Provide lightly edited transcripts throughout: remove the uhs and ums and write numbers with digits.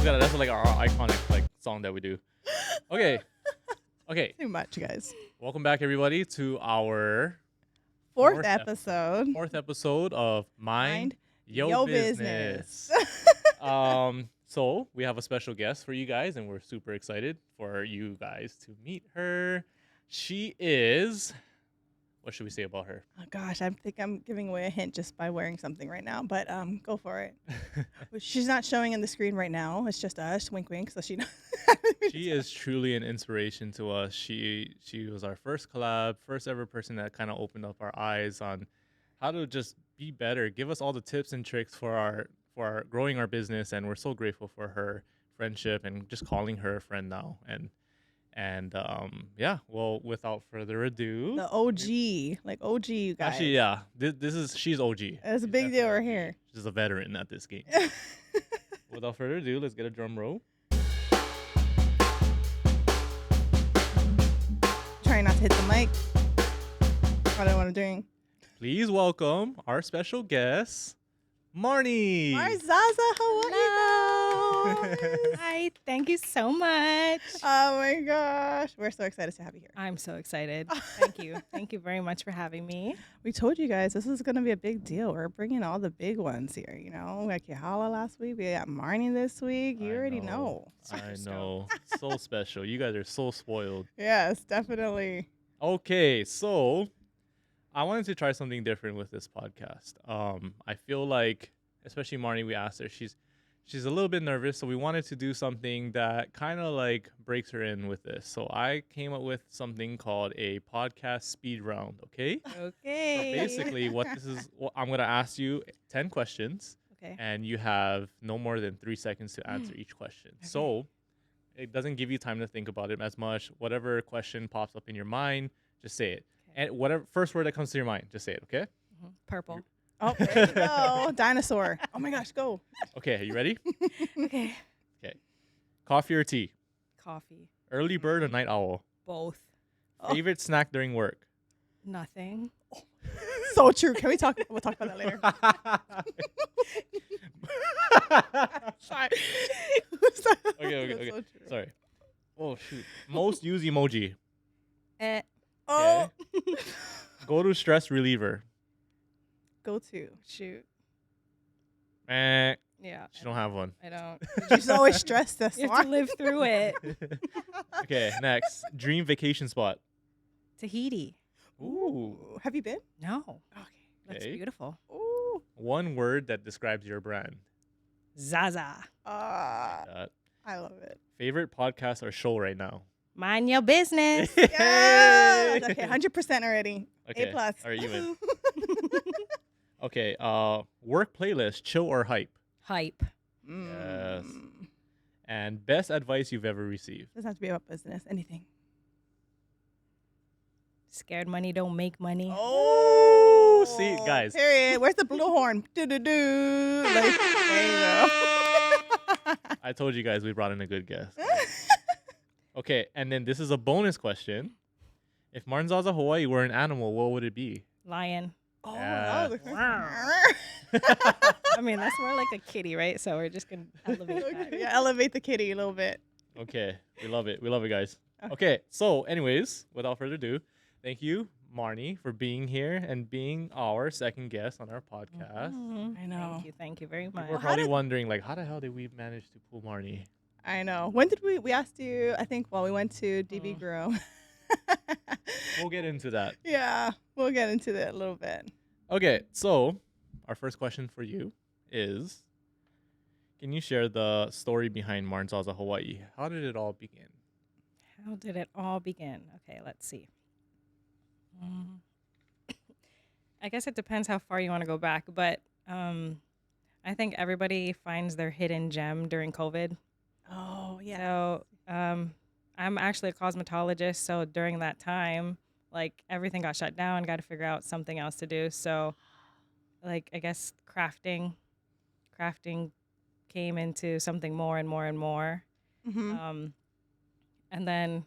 That's like our iconic like song that we do. Okay. Too much, guys. Welcome back, everybody, to our Fourth episode. fourth episode of Mind Yo, Yo Business. So we have a special guest for you guys, and we're super excited for you guys to meet her. She is. What should we say about her? Oh gosh, I think I'm giving away a hint just by wearing something right now, but go for it. She's not showing in the screen right now. It's just us, wink, wink. So she. She is truly an inspiration to us. She was our first collab, first ever person that kind of opened up our eyes on how to just be better. Give us all the tips and tricks for our growing our business, and we're so grateful for her friendship and just calling her a friend now. And yeah, well, without further ado, The OG, like OG, you guys. actually, yeah, she's OG. It's a big deal right here. She's a veteran at this game. Without further ado, let's get a drum roll. Trying not to hit the mic. What I want to do. Please welcome our special guest, Marnee. Marzaza Hawaii. Hi, thank you so much. Oh my gosh, we're so excited to have you here. I'm so excited. Thank you. Thank you very much for having me. We told you guys this is going to be a big deal. We're bringing all the big ones here, you know. Like Yahala last week. We got Marnee this week. You already know. I know. So special. You guys are so spoiled. Yes, definitely. Okay, so I wanted to try something different with this podcast. I feel like, especially Marnee, we asked her, she's a little bit nervous, so we wanted to do something that kind of like breaks her in with this. So I came up with something called a podcast speed round, okay? Okay. Basically, I'm going to ask you 10 questions, Okay. and you have no more than 3 seconds to answer each question. Okay. So it doesn't give you time to think about it as much. Whatever question pops up in your mind, just say it. Okay. And whatever first word that comes to your mind, just say it, okay? Purple. Oh, there you go. Dinosaur. Oh my gosh, go. Okay, are you ready? Okay. Coffee or tea? Coffee. Early bird or night owl? Both. Oh. Favorite snack during work? Nothing. So true. Can we talk? We'll talk about that later. Sorry. Okay. That's so true. Sorry. Oh, shoot. Most used emoji? Oh. Go to stress reliever? Go to. Shoot. Eh, Yeah. she don't have one. I don't. She's always stressed this You have to live through it. Okay, next. Dream vacation spot? Tahiti. Ooh. Have you been? No. Okay. That's Okay. beautiful. Ooh. One word that describes your brand? Zaza. Uh, I love it. favorite podcast or show right now? Mind your business. Yes. Okay, 100% already. Okay. A plus. All right, you win. Okay, work playlist, chill or hype? Hype. Yes. And best advice you've ever received? Doesn't have to be about business. Anything. Scared money don't make money. Oh, see, guys. Period. Where's the blue horn? Do-do-do. Like, there you go. I told you guys we brought in a good guest. Okay, and then this is a bonus question. If Marnzaza Hawaii were an animal, what would it be? Lion. Oh, Yeah. that was I mean, that's more like a kitty, right? So we're just going to elevate that. Yeah, elevate the kitty a little bit. Okay, we love it. We love it, guys. Okay. Okay, so anyways, without further ado, thank you, Marnee, for being here and being our second guest on our podcast. Mhm. I know. Thank you very much. We're probably wondering, like, how the hell did we manage to pull Marnee? I know. When did we asked you, I think, we went to DB Grow. We'll get into that. Yeah, we'll get into that a little bit. Okay, so our first question for you is, can you share the story behind Marnzaza Hawaii? How did it all begin? How did it all begin? Okay, let's see. I guess it depends how far you want to go back, but I think everybody finds their hidden gem during COVID. Oh, yeah. So I'm actually a cosmetologist, so during that time, like everything got shut down, got to figure out something else to do. So like I guess crafting came into something more and more and more. Mm-hmm. And then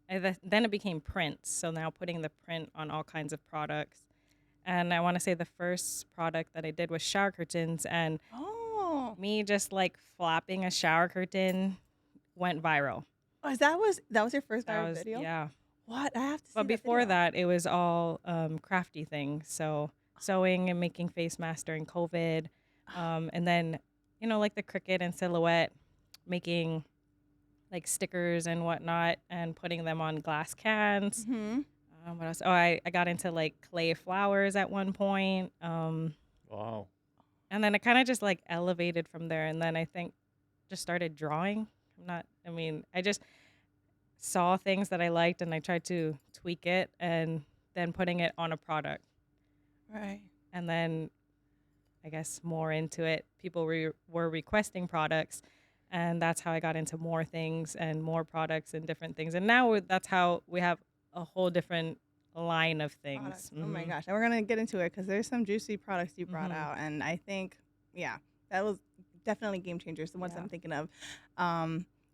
it became prints. So now putting the print on all kinds of products. And I want to say the first product that I did was shower curtains. And Oh. me just like flapping a shower curtain went viral. Oh, that was your first That viral was video? yeah. What? I have to see But that before video. that, it was all crafty things. So sewing and making face masks during COVID, and then like the Cricut and Silhouette, making like stickers and whatnot, and putting them on glass cans. Mm-hmm. What else? Oh, I got into like clay flowers at one point. Wow. And then it kind of just like elevated from there. And then I think just started drawing. I just saw things that I liked and I tried to tweak it and then putting it on a product. Right. And then I guess more into it, people were requesting products. And that's how I got into more things and more products and different things. And now that's how we have a whole different line of things. Products. Oh my gosh. And we're going to get into it because there's some juicy products you brought out. And I think, that was definitely game changers, the ones I'm thinking of.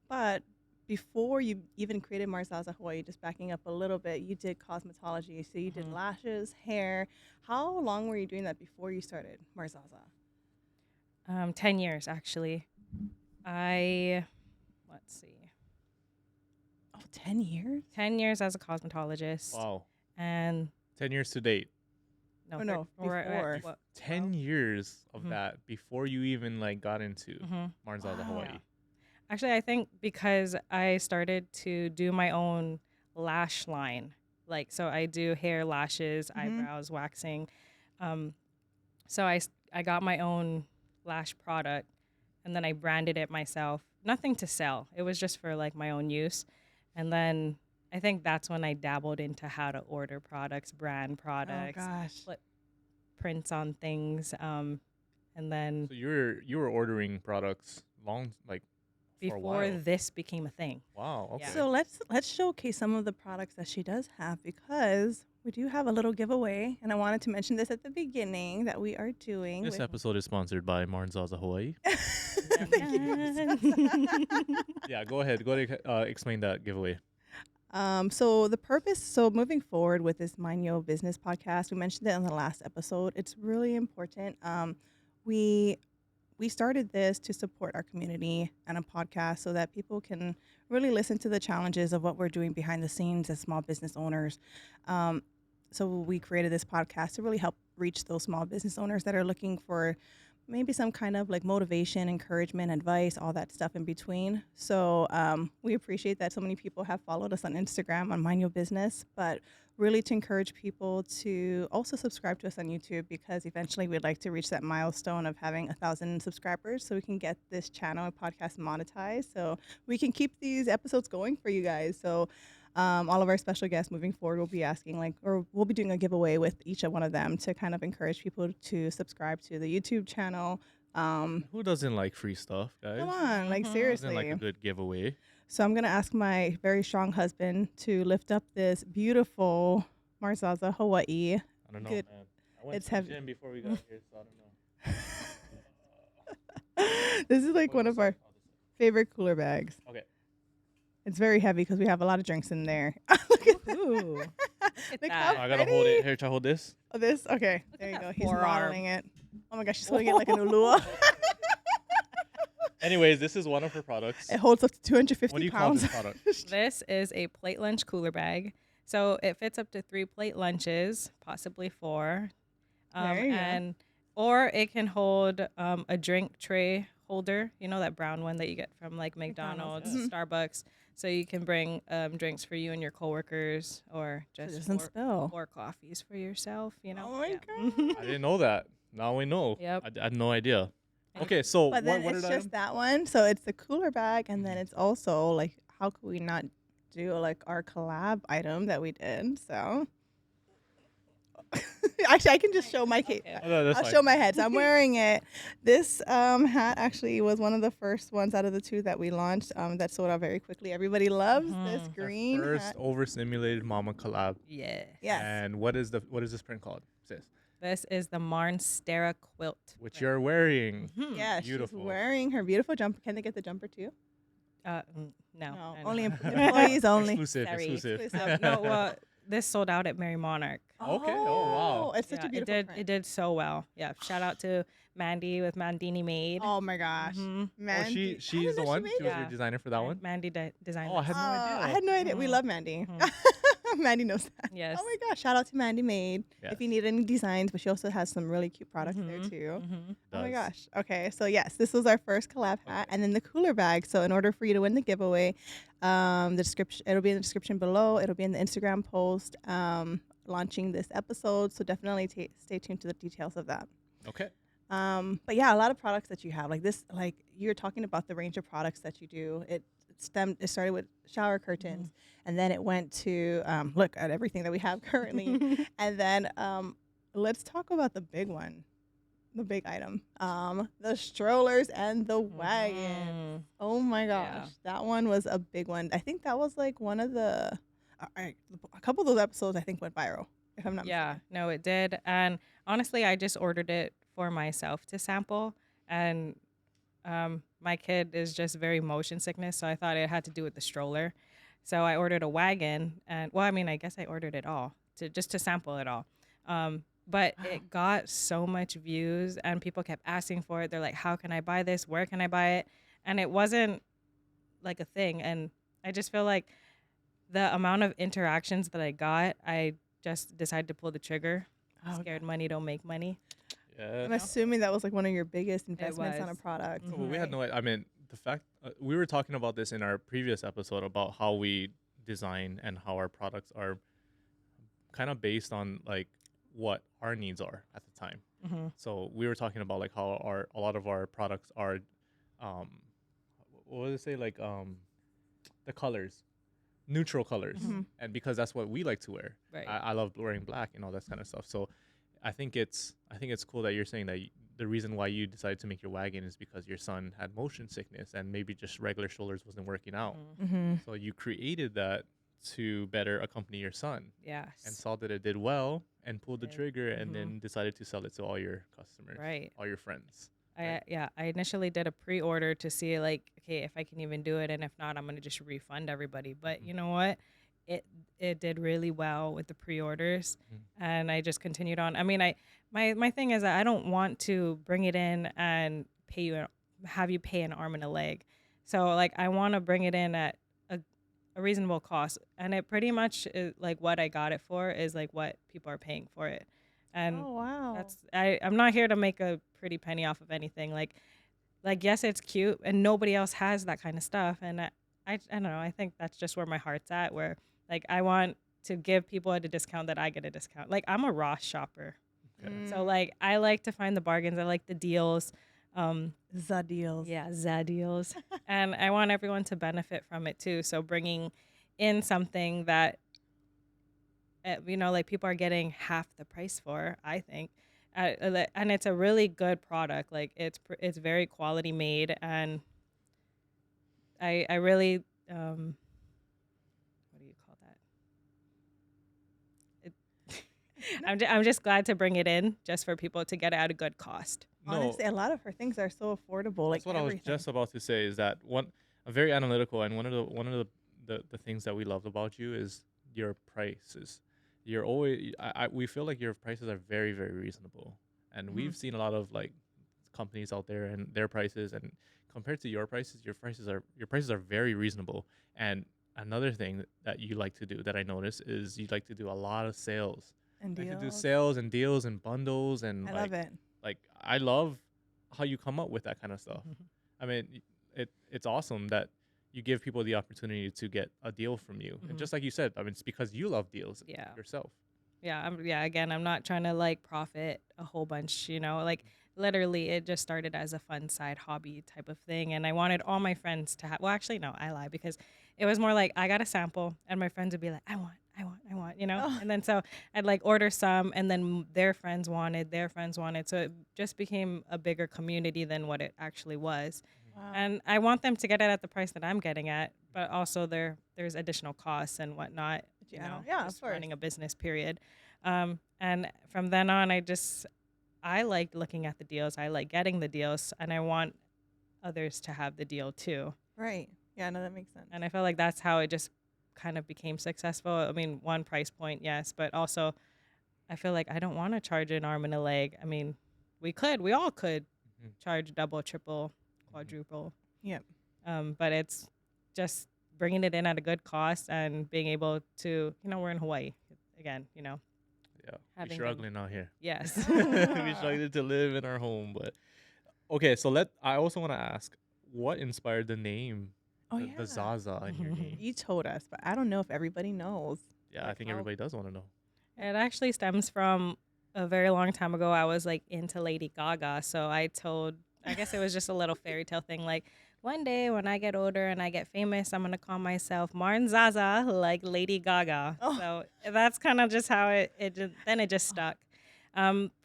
But before you even created Marzaza Hawaii, just backing up a little bit, you did cosmetology. So you did lashes, hair. How long were you doing that before you started Marzaza? 10 years, actually. Let's see. Oh, 10 years? 10 years as a cosmetologist. Wow. And 10 years to date. No, we're at, before. 10 years of that before you even like got into Marnzaza Hawaii. Actually, I think because I started to do my own lash line. Like, so I do hair, lashes, eyebrows, waxing. So I got my own lash product and then I branded it myself. Nothing to sell. It was just for like my own use. And then I think that's when I dabbled into how to order products, brand products, put prints on things. And then So you were ordering products before this became a thing. Wow. Okay. Yeah. So let's showcase some of the products that she does have because we do have a little giveaway, and I wanted to mention this at the beginning that we are doing. This episode is sponsored by Marnzaza Hawaii. Thank you. Yeah, go ahead. Explain that giveaway. So moving forward with this Mind Your Business podcast, we mentioned it in the last episode. It's really important. We started this to support our community and a podcast so that people can really listen to the challenges of what we're doing behind the scenes as small business owners. So we created this podcast to really help reach those small business owners that are looking for maybe some kind of like motivation, encouragement, advice, all that stuff in between. So we appreciate that so many people have followed us on Instagram on Mind Your Business, but really to encourage people to also subscribe to us on YouTube because eventually we'd like to reach that milestone of having 1,000 subscribers so we can get this channel and podcast monetized so we can keep these episodes going for you guys. So all of our special guests moving forward will be asking we'll be doing a giveaway with each one of them to kind of encourage people to subscribe to the YouTube channel. Who doesn't like free stuff, guys? Come on, like Who seriously. doesn't like a good giveaway? So I'm going to ask my very strong husband to lift up this beautiful Marzaza Hawaii. I don't know, Good. man. I went It's to the heavy. gym before we got here, so I don't know. This is like one of our favorite cooler bags. Okay. It's very heavy because we have a lot of drinks in there. Look at that. Ooh. Look that. how I gotta hold pretty. it. Here, try to hold this. Oh, this? Okay. Look There at you go. that He's forearm. modeling it. Oh my gosh, she's holding it like an ulua. Anyways, this is one of her products. It holds up to 250 What do you call pounds. this product? This is a plate lunch cooler bag. So it fits up to 3 plate lunches, possibly 4. There you go. Or it can hold a drink tray holder, that brown one that you get from like McDonald's, Mhm. Starbucks. So you can bring drinks for you and your coworkers or just doesn't spill. pour coffees for yourself, Oh my God. I didn't know that. Now we know. Yep. I had no idea. Okay, so But then what it's did just that one. So it's the cooler bag, and then it's also like, how could we not do like our collab item that we did? So actually, I can just show my cape. Okay. Oh, no, that's I'll fine. show my head. So I'm wearing it. This hat actually was one of the first ones out of the 2 that we launched that sold out very quickly. Everybody loves this Our green first hat. overstimulated mama collab. Yeah. Yes. And what is this print called? Sis? This is the Marnzaza quilt. Which you're wearing. Yeah, Beautiful. she's wearing her beautiful jumper. Can they get the jumper too? No, No, I only know. employees only. Exclusive. Sorry. Exclusive. No, well, this sold out at Mary Monarch. Okay, oh, wow. It's such a Yeah, beautiful print. it did so well. Yeah, shout out to Mandy with Mandini Made. Oh my gosh, hmm Oh, Mandy! I she's didn't the know she one. made She was it. your Yeah. designer for that one. Mandy designed Oh, I this. had no I idea. had no idea. We Mhm. love Mandy. Mhm. Mandy knows that. Yes. Oh my gosh! Shout out to Mandy Made. Yes, If you need any designs, but she also has some really cute products there Mhm. too. Mhm. Oh my does. gosh. Okay. So yes, this was our first collab hat, Okay. and then the cooler bag. So in order for you to win the giveaway, the description, it'll be in the description below. It'll be in the Instagram post launching this episode. So definitely stay tuned to the details of that. Okay. But yeah, a lot of products that you have, like this, like you're talking about the range of products that you do. It started with shower curtains, and then it went to look at everything that we have currently, and then let's talk about the big one, the big item, the strollers and the wagons. Mhm. Oh my gosh, Yeah. that one was a big one. I think that was like one of the, a couple of those episodes I think went viral, if I'm not Yeah, mistaken. no, it did. And honestly, I just ordered it for myself to sample. And my kid is just very motion sickness, so I thought it had to do with the stroller. So I ordered a wagon, and well, I mean, I guess I ordered it all to sample it all. But Wow. it got so much views, and people kept asking for it. They're like, "How can I buy this? Where can I buy it?" And it wasn't like a thing. And I just feel like the amount of interactions that I got, I just decided to pull the trigger. Oh, Scared money don't make money. Yeah. I'm assuming that was like one of your biggest investments on a was. product. Well, we had Mhm. no. I mean, the fact we were talking about this in our previous episode about how we design and how our products are kind of based on like what our needs are at the time. Mm-hmm. So we were talking about like how a lot of our products are, um, what would it say, like the colors, neutral colors, Mhm. and because that's what we like to wear. Right. I love wearing black and all that kind of stuff. So I think it's cool that you're saying that the reason why you decided to make your wagon is because your son had motion sickness and maybe just regular shoulders wasn't working out. Mm-hmm. So you created that to better accompany your son Yes. and saw that it did well and pulled the Did. trigger and Mhm. then decided to sell it to all your customers, Right. all your friends. I initially did a pre-order to see like, okay, if I can even do it, and if not, I'm gonna just refund everybody. But you know what? It did really well with the pre-orders, and I just continued on. I mean, my thing is that I don't want to bring it in and have you pay an arm and a leg. So like I want to bring it in at a reasonable cost, and it pretty much is like what I got it for is like what people are paying for it, and Oh wow. I'm not here to make a pretty penny off of anything. Like yes, it's cute, and nobody else has that kind of stuff, and I don't know. I think that's just where my heart's at. Where like I want to give people at a discount that I get a discount. Like I'm a Ross shopper, Okay. so like I like to find the bargains. I like the deals. the deals. Yeah, the deals, and I want everyone to benefit from it too. So bringing in something that like people are getting half the price for, I think. And it's a really good product. Like it's very quality made, and I really what do you call that? I'm just glad to bring it in just for people to get it at a good cost. No, Honestly, a lot of her things are so affordable. Like that's what everything. I was just about to say. Is that a very analytical, and one of the things that we love about you is your prices. You're always we feel like your prices are very, very reasonable, and we've seen a lot of like companies out there and their prices, and compared to your prices are very reasonable. And another thing that you like to do that I notice is you like to do a lot of sales. and You like to do deals. sales and deals and bundles and I like love it. like I love how you come up with that kind of stuff. I mean, it's awesome that you give people the opportunity to get a deal from you. And just like you said, I mean, it's because you love deals Yeah. yourself. Again, I'm not trying to like profit a whole bunch, like literally it just started as a fun side hobby type of thing, and I wanted all my friends to have, well, actually no, I lie, because it was more like I got a sample and my friends would be like, I want, Oh. and then so I'd like order some, and then their friends wanted, so it just became a bigger community than what it actually was. Wow. And I want them to get it at the price that I'm getting at, but also there's additional costs and whatnot, Yeah, of just course. running a business period. And from then on, I like looking at the deals. I like getting the deals, and I want others to have the deal too. Right. Yeah, no, that makes sense. And I feel like that's how it just kind of became successful. I mean, one price point, yes, but also I feel like I don't want to charge an arm and a leg. I mean, we all could Mhm. charge double, triple, quadruple. Yep. But it's just bringing it in at a good cost and being able to, we're in Hawaii again, Yeah, we're having struggling out here. yes. We struggling to live in our home, but okay. So I also want to ask, what inspired the name, Oh the yeah. Zaza in your name? You told us, but I don't know if everybody knows. Yeah, I Like, think how- everybody does want to know. It actually stems from a very long time ago. I was like into Lady Gaga. So I guess it was just a little fairy tale thing. Like one day when I get older and I get famous, I'm going to call myself Marnzaza, like Lady Gaga. Oh. So that's kind of just how then it just stuck.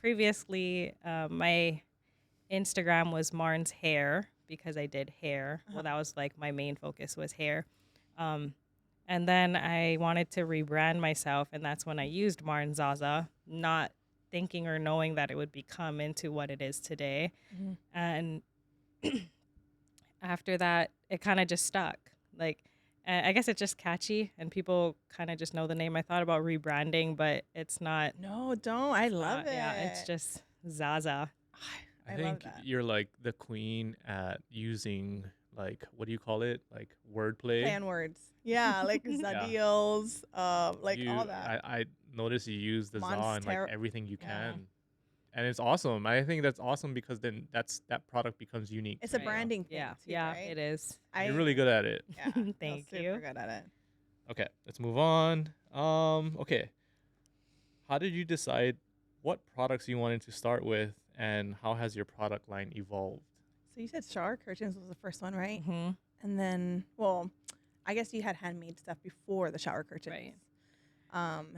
Previously, my Instagram was Marn's hair because I did hair. Well, that was like my main focus was hair. And then I wanted to rebrand myself, and that's when I used Marnzaza, not thinking or knowing that it would become into what it is today. Mhm. And after that, it kind of just stuck. Like, I guess it's just catchy, and people kind of just know the name. I thought about rebranding, but it's not. No, don't. I love it. Yeah, it's just Zaza. I I love think that. you're like the queen at using, like, what do you call it? Like wordplay. Play on words. Yeah, like Zadiels, like all that. I noticed you use the za in like Monster- everything you yeah. can, and it's awesome. I think that's awesome because then that product becomes unique. It's a Right. branding thing. Yeah, too, yeah, right? it is. You're really good at it. Yeah, no, Thank super you. good at it. Okay, let's move on. Okay, how did you decide what products you wanted to start with, and how has your product line evolved? So you said shower curtains was the first one, right? Hmm. And then, well, I guess you had handmade stuff before the shower curtains. Right.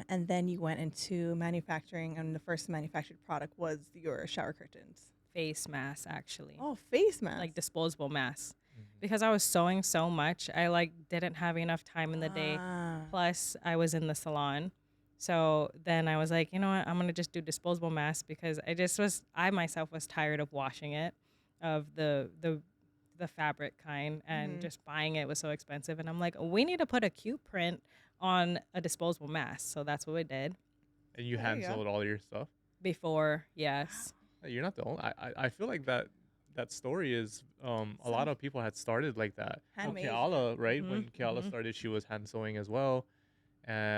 And then you went into manufacturing, and the first manufactured product was your shower curtains. Face mask, actually. Oh, face mask. Like disposable masks. Because I was sewing so much, I like didn't have enough time in the day. Ah. Plus, I was in the salon. So then I was like, you know what? I'm going to just do disposable masks because I myself was tired of washing it, of the fabric kind, and just buying it was so expensive. And I'm like, we need to put a cute print on a disposable mask. So that's what we did And you There hand you go. sewed all your stuff. before. Yes. You're not the only. I feel like that story is a lot of people had started like that. Handmade. Keala, right? When Mhm, Keala mhm. started, she was hand sewing as well.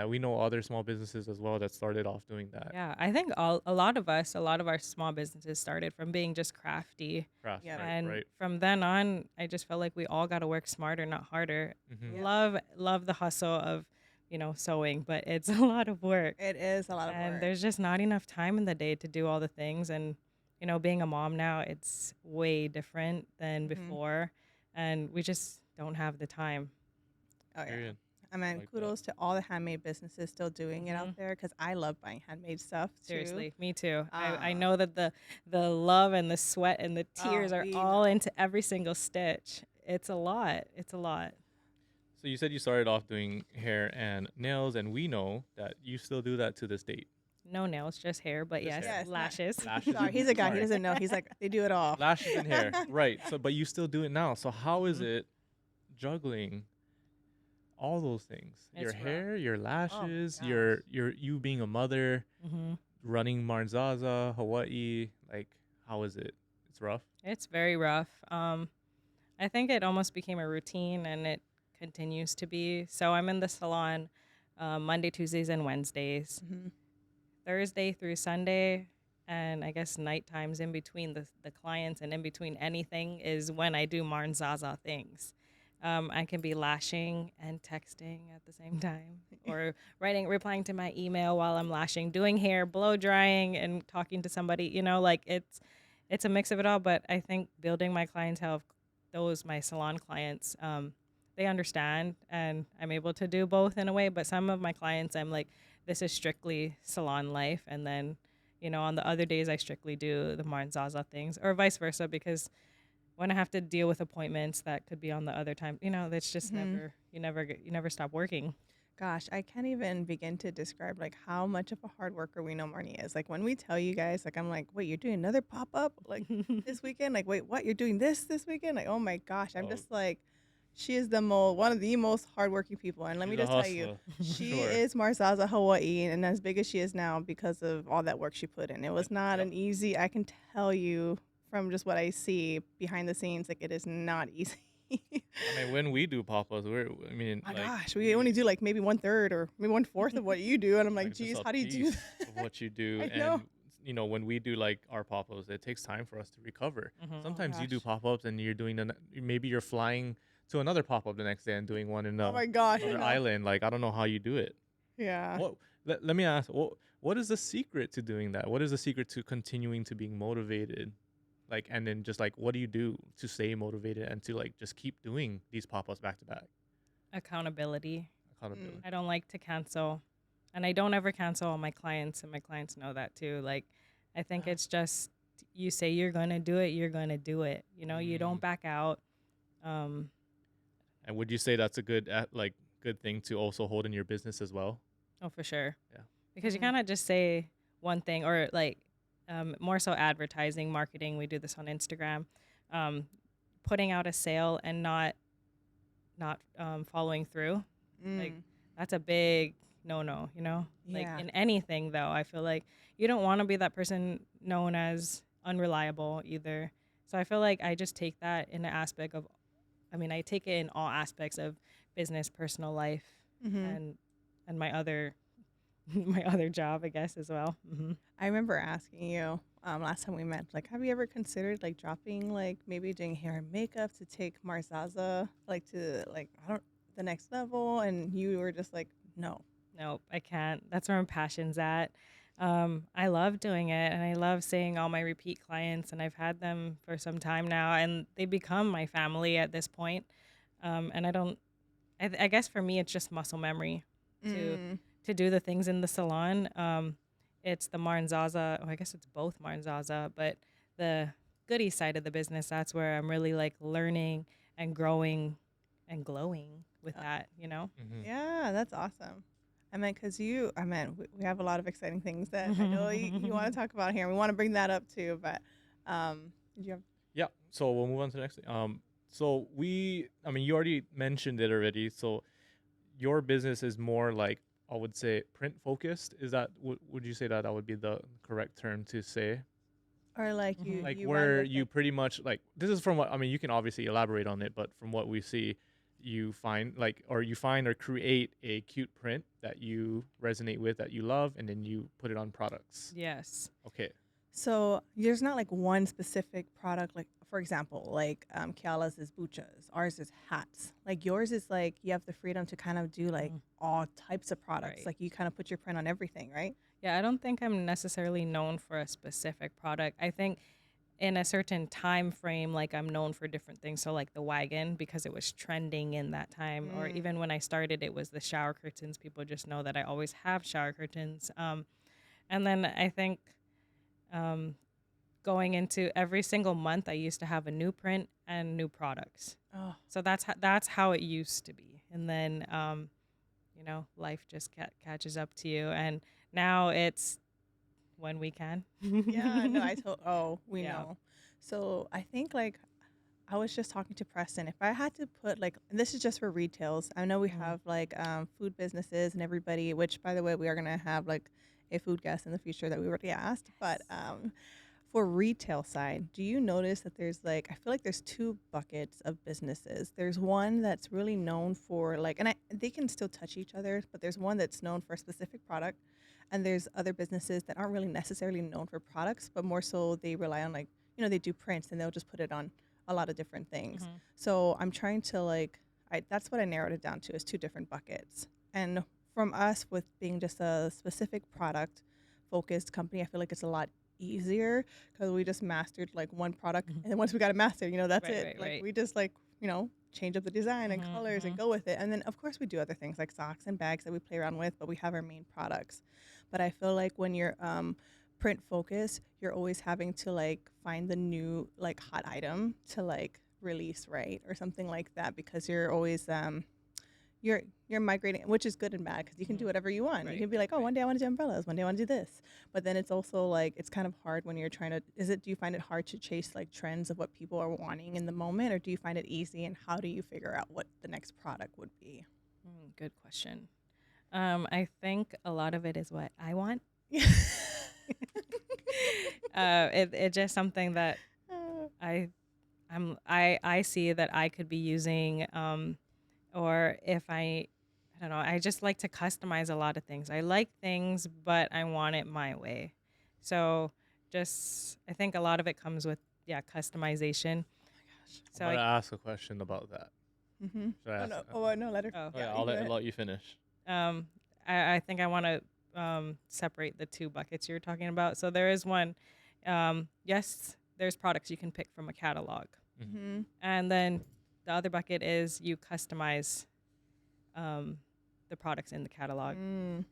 We know other small businesses as well that started off doing that. Yeah. I think a lot of our small businesses started from being just crafty. Craft, Yep. right? And Right. from then on, I just felt like we all got to work smarter, not harder. Mhm. Yeah. Love the hustle of, sewing, but it's a lot of work. It is a lot of And work. there's just not enough time in the day to do all the things. And, being a mom now, it's way different than Mhm. before. And we just don't have the time. Oh, yeah. Period. I mean, Like that. kudos to all the handmade businesses still doing it out there because I love buying handmade stuff too. Seriously, me too. I Ah. know that the love and the sweat and the tears are we all know. into every single stitch. It's a lot. It's a lot. So you said you started off doing hair and nails, and we know that you still do that to this date. No nails, just hair, but Just yes, hair. Yes, not- lashes. Lashes. Sorry, he's a guy. He Sorry. doesn't know. He's like, they do it all. Lashes and hair, right? So, but you still do it now. So how is Mhm. it juggling all those things? Your It's rough. hair, your lashes, gosh. you being a mother, Hmm. running Marnzaza Hawaii. Like, how is it? It's rough. It's very rough. I think it almost became a routine, and it continues to be. So I'm in the salon Monday, Tuesdays, and Wednesdays, Mhm. Thursday through Sunday, and I guess night times in between the clients and in between anything is when I do Marnzaza things. I can be lashing and texting at the same time, or replying to my email while I'm lashing, doing hair, blow drying, and talking to somebody. Like it's a mix of it all. But I think building my clientele, my salon clients, they understand, and I'm able to do both in a way. But some of my clients, I'm like, this is strictly salon life, and then on the other days I strictly do the Marnzaza things, or vice versa, because when I have to deal with appointments that could be on the other time, that's just Mhm. you never stop working. Gosh, I can't even begin to describe like how much of a hard worker we know Marnie is. Like when we tell you guys, like I'm like, wait, you're doing another pop up like this weekend? Like, wait, what? You're doing this weekend? Like, oh my gosh, I'm Oh. just like She is one of the most hardworking people, and let me She's a just tell you, hustler for she sure. is Marzaza Hawaii, and as big as she is now because of all that work she put in. It was not Yep. an easy. I can tell you from just what I see behind the scenes, like it is not easy. I mean, when we do pop-ups, I mean, My like gosh, we only do like maybe 1/3 or maybe 1/4 of what you do, and I'm like, like just geez, a how do you do piece that? of what you do. I know. And when we do like our pop-ups, it takes time for us to recover. Hmm. Oh Sometimes you do gosh. pop-ups and you're doing maybe you're flying to another pop-up the next day and doing one in Oh my gosh, I another know. island. Like, I don't know how you do it. Yeah. What let me ask, what is the secret to doing that? What is the secret to continuing to being motivated? Like, and then just like, what do you do to stay motivated and to like just keep doing these pop-ups back to back? Accountability. Mm. Accountability. I don't like to cancel, and I don't ever cancel on my clients, and my clients know that too. Like, I think Uh, it's just you say you're gonna do it, you're gonna do it. You know, you Mm. don't back out. Um, And would you say that's a good thing to also hold in your business as well? oh, for sure. Yeah. Because you mhm. cannot just say one thing or like more so advertising, marketing. We do this on Instagram, um, putting out a sale and not following through. Like Mm. that's a big no. You know, like Yeah. in anything though, I feel like you don't want to be that person known as unreliable either. So I feel like I just take that in the aspect of, I mean, I take it in all aspects of business, personal life, Hmm. and my other my other job, I guess, as well. I remember asking you last time we met, like, have you ever considered like dropping, like maybe doing hair and makeup to take Marzaza like to like I don't the next level? And you were just like, no. Nope, I can't. That's where my passion's at. I love doing it, and I love seeing all my repeat clients, and I've had them for some time now, and they become my family at this point. And I don't. I guess for me, it's just muscle memory to Mm. to do the things in the salon. It's the Marnzaza. Oh, I guess it's both Marnzaza, but the goodie side of the business. That's where I'm really like learning and growing and glowing with Uh, that. You know. Hmm. yeah, that's awesome. I meant we have a lot of exciting things that I know you want to talk about here. We want to bring that up too, but did you have? Yeah. So we'll move on to the next thing. I mean, you already mentioned it already. So your business is more like, I would say, print focused. Is that would you say that that would be the correct term to say? Or like you Hmm. Like, you run where with you it. pretty much like, this is from what, I mean, you can obviously elaborate on it, but from what we see, you find like, or you find or create a cute print that you resonate with, that you love, and then you put it on products. Yes. Okay. So there's not like one specific product. Like for example, like Kiala's is buchas, ours is hats. Like yours is like you have the freedom to kind of do like Mm, all types of products. right. Like you kind of put your print on everything, right? Yeah, I don't think I'm necessarily known for a specific product. I think in a certain time frame, like I'm known for different things. So like the wagon because it was trending in that time, or Mm. even when I started, it was the shower curtains. People just know that I always have shower curtains. And then I think um, going into every single month, I used to have a new print and new products. Oh, So that's how it used to be. And then life just catches up to you, and now it's when we can. yeah. No, I told. Oh, we Yeah. know. So I think like I was just talking to Preston. If I had to put like, and this is just for retails. I know we Mhm. have like food businesses and everybody. Which, by the way, we are gonna have like a food guest in the future that we already asked. But for retail side, do you notice that there's like I feel like there's two buckets of businesses. There's one that's really known for like, and they can still touch each other, but there's one that's known for a specific product, and there's other businesses that aren't really necessarily known for products, but more so they rely on like they do prints and they'll just put it on a lot of different things. Mhm. So I'm trying to like that's what I narrowed it down to is two different buckets. And from us with being just a specific product focused company, I feel like it's a lot easier because we just mastered like one product, Mhm. and then once we got it mastered, that's Right. it. Right. Like Right. we just like change up the design and Mhm. colors and Mhm. go with it. And then of course we do other things like socks and bags that we play around with, but we have our main products. But I feel like when you're print focused, you're always having to like find the new like hot item to like release, right, or something like that, because you're always you're migrating, which is good and bad because you can do whatever you want. You Right, can be like, oh, right. one day I want to do umbrellas, one day I want to do this. But then it's also like it's kind of hard when you're trying to. Do you find it hard to chase like trends of what people are wanting in the moment, or do you find it easy? And how do you figure out what the next product would be? Good question. I think a lot of it is what I want. It's just something that I I see that I could be using, or if I don't know, I just like to customize a lot of things. I like things, but I want it my way. So just I think a lot of it comes with customization. So I'm gonna ask a question about that. Mm-hmm. Should I Oh ask? no! Oh no! Let her. Oh. Yeah, you I'll go ahead. let you finish. I think I want to separate the two buckets you're talking about. So there is one, yes, there's products you can pick from a catalog, Mm-hmm. and then the other bucket is you customize the products in the catalog. Mm.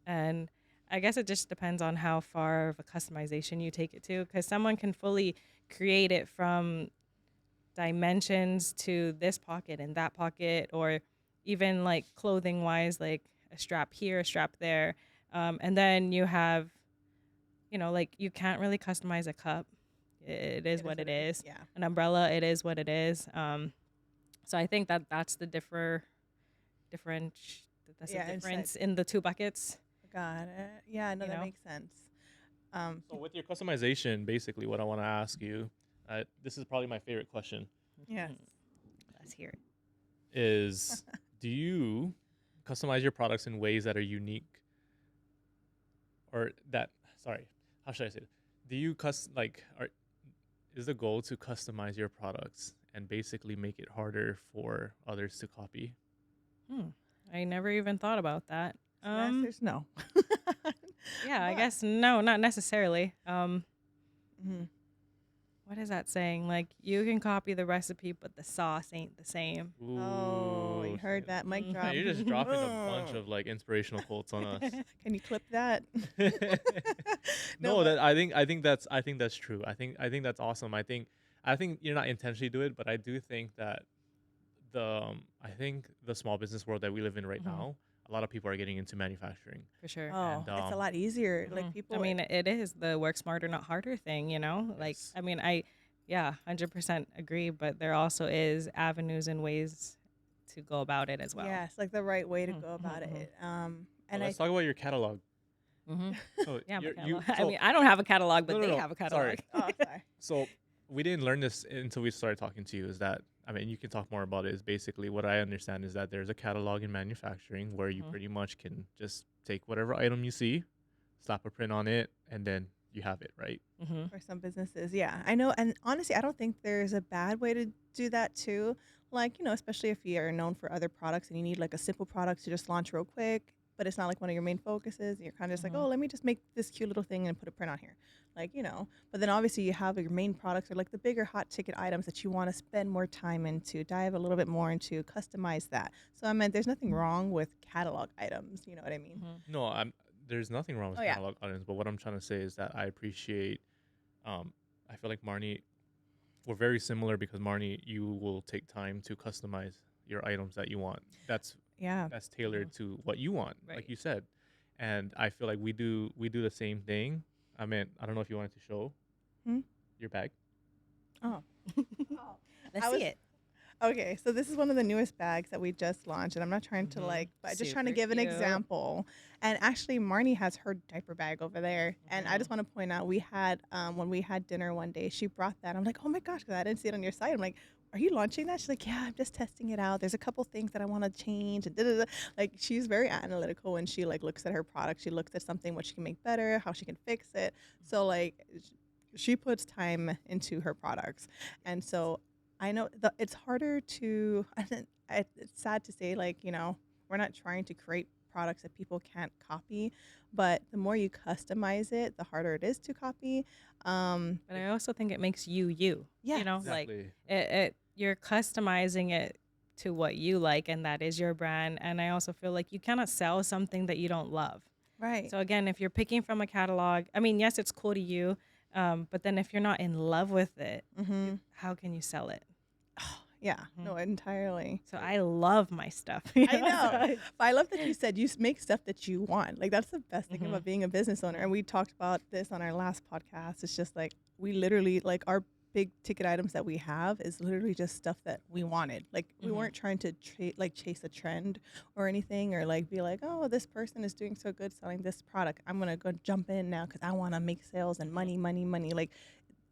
And I guess it just depends on how far of a customization you take it to, because someone can fully create it from dimensions to this pocket and that pocket, or even like clothing wise, like a strap here, a strap there. And then you have, like you can't really customize a cup. It is what it is. Yeah. An umbrella, it is what it is. So I think that that's the different. That's Yeah, the it's difference in the two buckets. Got it. Yeah, no, You that know? makes sense. So with your customization, basically, what I want to ask you, this is probably my favorite question, Yes. Let's hear it. is do you customize your products in ways that are unique, or that? Sorry, how should I say it? Do you is the goal to customize your products and basically make it harder for others to copy? I never even thought about that. So the answer is no. Yeah, I But- guess no, not necessarily. Mhm. What is that saying? Like you can copy the recipe, but the sauce ain't the same. Oh, you Ooh, heard shit. that mic Mhm. drop. Man, you're just dropping a bunch Oh. of like inspirational quotes on us. Can you clip that? No, but- I think that's true. I think that's awesome. I think you're not intentionally do it, but I do think that I think the small business world that we live in right Mhm. now, a lot of people are getting into manufacturing. For sure. Oh, And, it's a lot easier. Like Mhm. people. I mean, it is the work smarter, not harder thing, Like, Yes. I mean, 100% agree, but there also is avenues and ways to go about it as well. Yes, like the right way to Mhm, go about mhm, it. Well, And let's talk about your catalog. Mm-hmm. So Yeah, my you catalog. I so mean, I don't have a catalog, but no, they no, have a sorry. catalog. oh, sorry. So we didn't learn this until we started talking to you. Is that I mean, you can talk more about it. Is basically what I understand is that there's a catalog in manufacturing where you Mhm. pretty much can just take whatever item you see, slap a print on it, and then you have it, right? Mm-hmm. For some businesses, yeah, I know. And honestly, I don't think there's a bad way to do that too. Like, especially if you're known for other products and you need like a simple product to just launch real quick, but it's not like one of your main focuses. And you're kind of just like, Mhm. oh, let me just make this cute little thing and put a print on here. Like, but then obviously you have your main products or like the bigger hot ticket items that you want to spend more time into, dive a little bit more into, customize that. So I meant there's nothing wrong with catalog items. You know what I mean? Mm-hmm. No, there's nothing wrong with Oh, yeah. catalog items, but what I'm trying to say is that I appreciate I feel like Marnee, we're very similar because Marnee, you will take time to customize your items that you want. Yeah. That's tailored to what you want, like Right. you said. And I feel like we do the same thing. I mean, I don't know if you wanted to show Hmm? your bag. Oh. Let's I was- see it. Okay, so this is one of the newest bags that we just launched, and I'm not trying to Mhm. but just trying to Super give an cute. example. And actually, Marnie has her diaper bag over there, and I just want to point out we had when we had dinner one day, she brought that. I'm like, oh my gosh, 'cause I didn't see it on your site. I'm like, are you launching that? She's like, yeah, I'm just testing it out. There's a couple things that I want to change, and da-da-da. Like she's very analytical when she like looks at her product. She looks at something what she can make better, how she can fix it. So like she puts time into her products, and so I know it's harder to. It's sad to say, like we're not trying to create products that people can't copy, but the more you customize it, the harder it is to copy. But I also think it makes you you. Yeah. Like Exactly. you're customizing it to what you like, and that is your brand. And I also feel like you cannot sell something that you don't love. Right. So again, if you're picking from a catalog, I mean, yes, it's cool to you, but then if you're not in love with it, Mm-hmm. how can you sell it? Yeah. Mhm. No, entirely. So I love my stuff. I know. But I love that you said you make stuff that you want. Like that's the best thing Mhm. about being a business owner. And we talked about this on our last podcast. It's just like we literally like our big ticket items that we have is literally just stuff that we wanted. Like we Mhm. weren't trying to chase a trend or anything or like be like, oh, this person is doing so good selling this product. I'm gonna go jump in now because I want to make sales and money, money, money. Like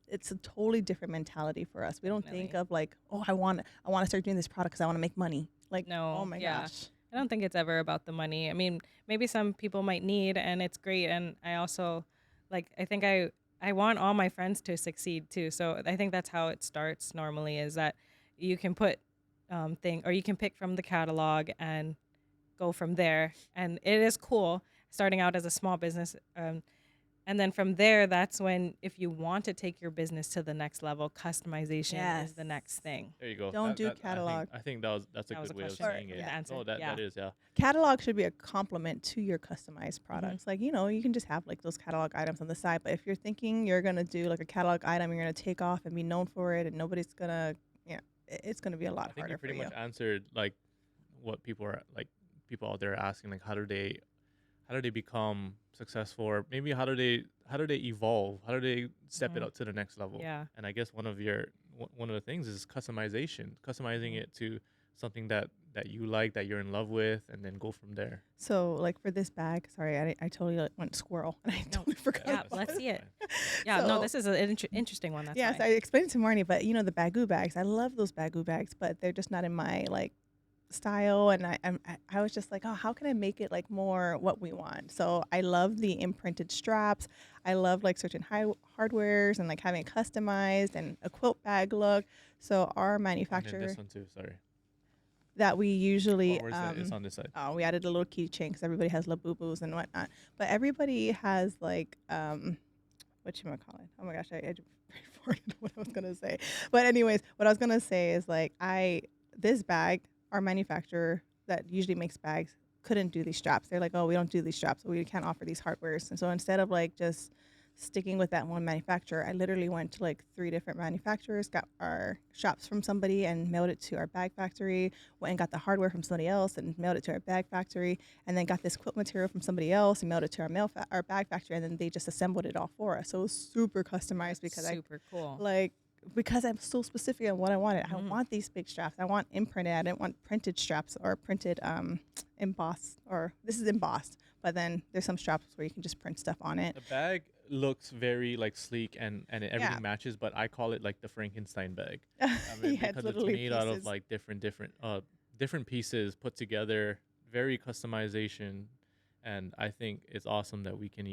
it's a totally different mentality for us. We don't think Definitely. of like, oh, I want to start doing this product because I want to make money. Like, oh No, my yeah. gosh. I don't think it's ever about the money. I mean, maybe some people might need, and it's great. And I also, like, I think I want all my friends to succeed too. So I think that's how it starts normally is that you can put or you can pick from the catalog and go from there. And it is cool starting out as a small business. And then from there, that's when, if you want to take your business to the next level, customization is the next thing. There you go. Don't do I think catalog. that's a That was good a way of question. saying The it. Yeah. answer. No, Yeah. that is, yeah. Catalog should be a complement to your customized products. Like, you can just have like those catalog items on the side. But if you're thinking you're going to do like a catalog item, you're going to take off and be known for it and nobody's going to, it's going to be a lot I think you harder for pretty you. much answered like what people out there are asking, like how do they become successful, or maybe how do they evolve, how do they step it Mhm. up to the next level. Yeah. And I guess one of the things is customizing Mhm. it to something that you like, that you're in love with, and then go from there. So, like for this bag, sorry, I totally like, went squirrel and I No. totally forgot. Yeah, about let's it. see it. Fine. Yeah, no, So- this is an interesting one. That's Yes, why. I explained it to Marnie, but the bagoo bags, I love those bagoo bags, but they're just not in my like style. And I was just like, oh, how can I make it like more what we want? So I love the imprinted straps. I love like certain hardwares and like having it customized and a quilt bag look. So our And then manufacturer this one too, sorry. that we usually Where's that? It's on this side. we added a little keychain because everybody has labubus and whatnot, but everybody has like what you call it? Oh my gosh, I forgot what I was gonna say. But anyways, what I was gonna say is like this bag, our manufacturer that usually makes bags couldn't do these straps. They're like, oh, we don't do these straps, so we can't offer these hardwares. And so instead of like just sticking with that one manufacturer, I literally went to like 3 different manufacturers, got our straps from somebody and mailed it to our bag factory, went and got the hardware from somebody else and mailed it to our bag factory, and then got this quilt material from somebody else and mailed it to our bag factory, and then they just assembled it all for us. So it was super customized because Super cool. because I'm so specific on what I wanted. I Mhm. want these big straps. I want imprinted. I didn't want printed straps or printed embossed, or this is embossed, but then there's some straps where you can just print stuff on it. The bag looks very like sleek and everything Yeah. matches, but I call it like the Frankenstein bag. I mean, Yeah, because it's literally made out of pieces. like different pieces put together, very customization, and I think it's awesome that we can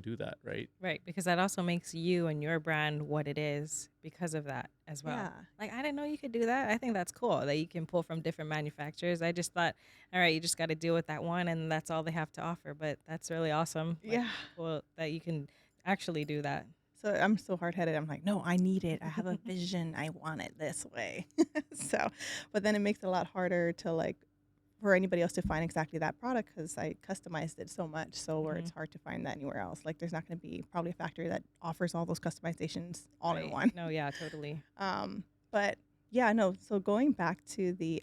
do that, right? Right, because that also makes you and your brand what it is because of that as well. Yeah. Like, I didn't know you could do that. I think that's cool that you can pull from different manufacturers. I just thought, all right, you just got to deal with that one and that's all they have to offer. But that's really awesome. Like, Yeah. cool that you can actually do that. So I'm so hard headed. I'm like, no, I need it. I have a vision. I want it this way. So, but then it makes it a lot harder to like for anybody else to find exactly that product because I customized it so much. So where it's hard to find that anywhere else. Like there's not going to be probably a factory that offers all those customizations all in Right. one. No, yeah, totally. But yeah, no. So going back to the,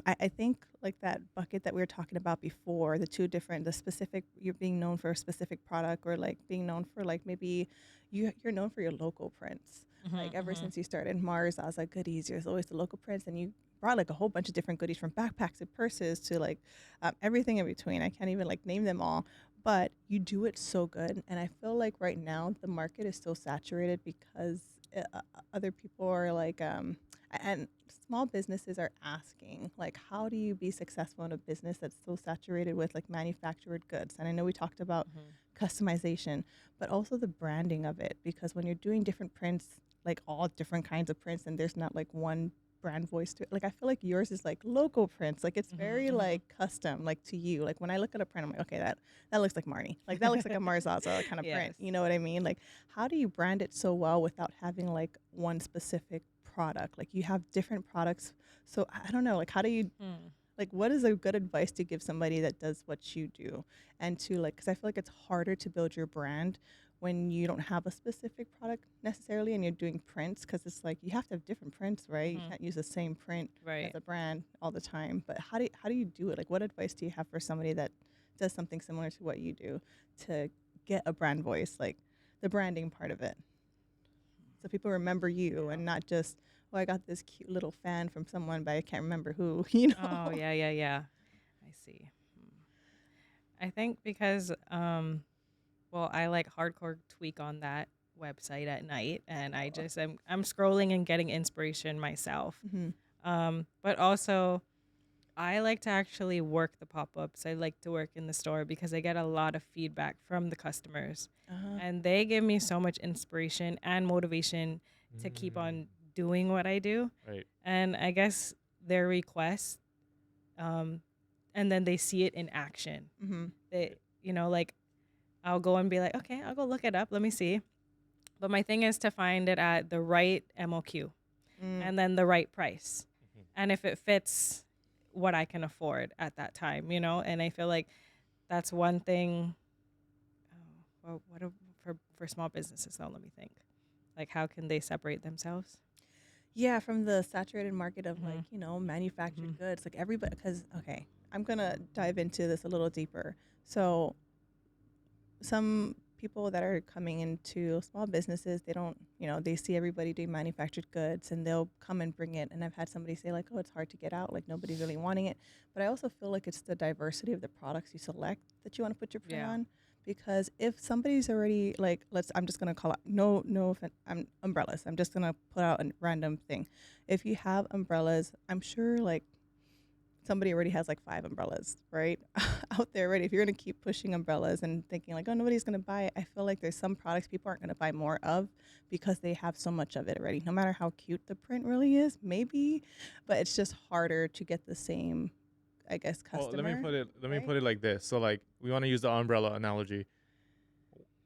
I think like that bucket that we were talking about before, the specific, you're being known for a specific product or like being known for like maybe you're known for your local prints. Like ever since you started Marzaza goodies, there's always the local prints, and you brought like a whole bunch of different goodies from backpacks to purses to like everything in between. I can't even like name them all, but you do it so good. And I feel like right now the market is so saturated because other people are like, and small businesses are asking like, how do you be successful in a business that's so saturated with like manufactured goods? And I know we talked about customization, but also the branding of it, because when you're doing different prints, like all different kinds of prints, and there's not like one brand voice to it. Like I feel like yours is like local prints. Like it's very like custom, like to you. Like when I look at a print, I'm like, okay, that looks like Marnee. Like that looks like a Marzaza kind of print. Yes. You know what I mean? Like how do you brand it so well without having like one specific product? Like you have different products. So I don't know, like how do you like what is a good advice to give somebody that does what you do? And to like, because I feel like it's harder to build your brand when you don't have a specific product necessarily and you're doing prints, because it's like you have to have different prints, right? You can't use the same print Right. as a brand all the time. But how do you do it? Like, what advice do you have for somebody that does something similar to what you do to get a brand voice, like the branding part of it, so people remember you and not just, oh, I got this cute little fan from someone, but I can't remember who, you Oh, know? yeah. I see. I think because well, I like hardcore tweak on that website at night, and I'm scrolling and getting inspiration myself. Mm-hmm. But also I like to actually work the pop-ups. I like to work in the store because I get a lot of feedback from the customers, Uh-huh. and they give me so much inspiration and motivation to keep Mm, on doing what I do. right. And I guess their request, um, and then they see it in action. Mm-hmm. They, like I'll go and be like, okay, I'll go look it up. Let me see. But my thing is to find it at the right MOQ Mm. and then the right price. Mhm. And if it fits what I can afford at that time, and I feel like that's one thing. Well, for small businesses though, let me think. Like, how can they separate themselves? Yeah, from the saturated market of Mm-hmm. like, manufactured Mm-hmm. goods, like everybody, because, okay, I'm going to dive into this a little deeper. So, some people that are coming into small businesses, they don't, they see everybody doing manufactured goods and they'll come and bring it. And I've had somebody say, like, oh, it's hard to get out, like, nobody's really wanting it. But I also feel like it's the diversity of the products you select that you want to put your print Yeah. on. Because if somebody's already like, I'm just gonna call out, no offense, I'm umbrellas. I'm just gonna put out a random thing. If you have umbrellas, I'm sure like somebody already has like 5 umbrellas, right? Out there already. If you're gonna keep pushing umbrellas and thinking like, oh, nobody's gonna buy it, I feel like there's some products people aren't gonna buy more of because they have so much of it already. No matter how cute the print really is, maybe, but it's just harder to get the same, I guess, Well, let me customer, put it let me right? put it like this. So like we want to use the umbrella analogy.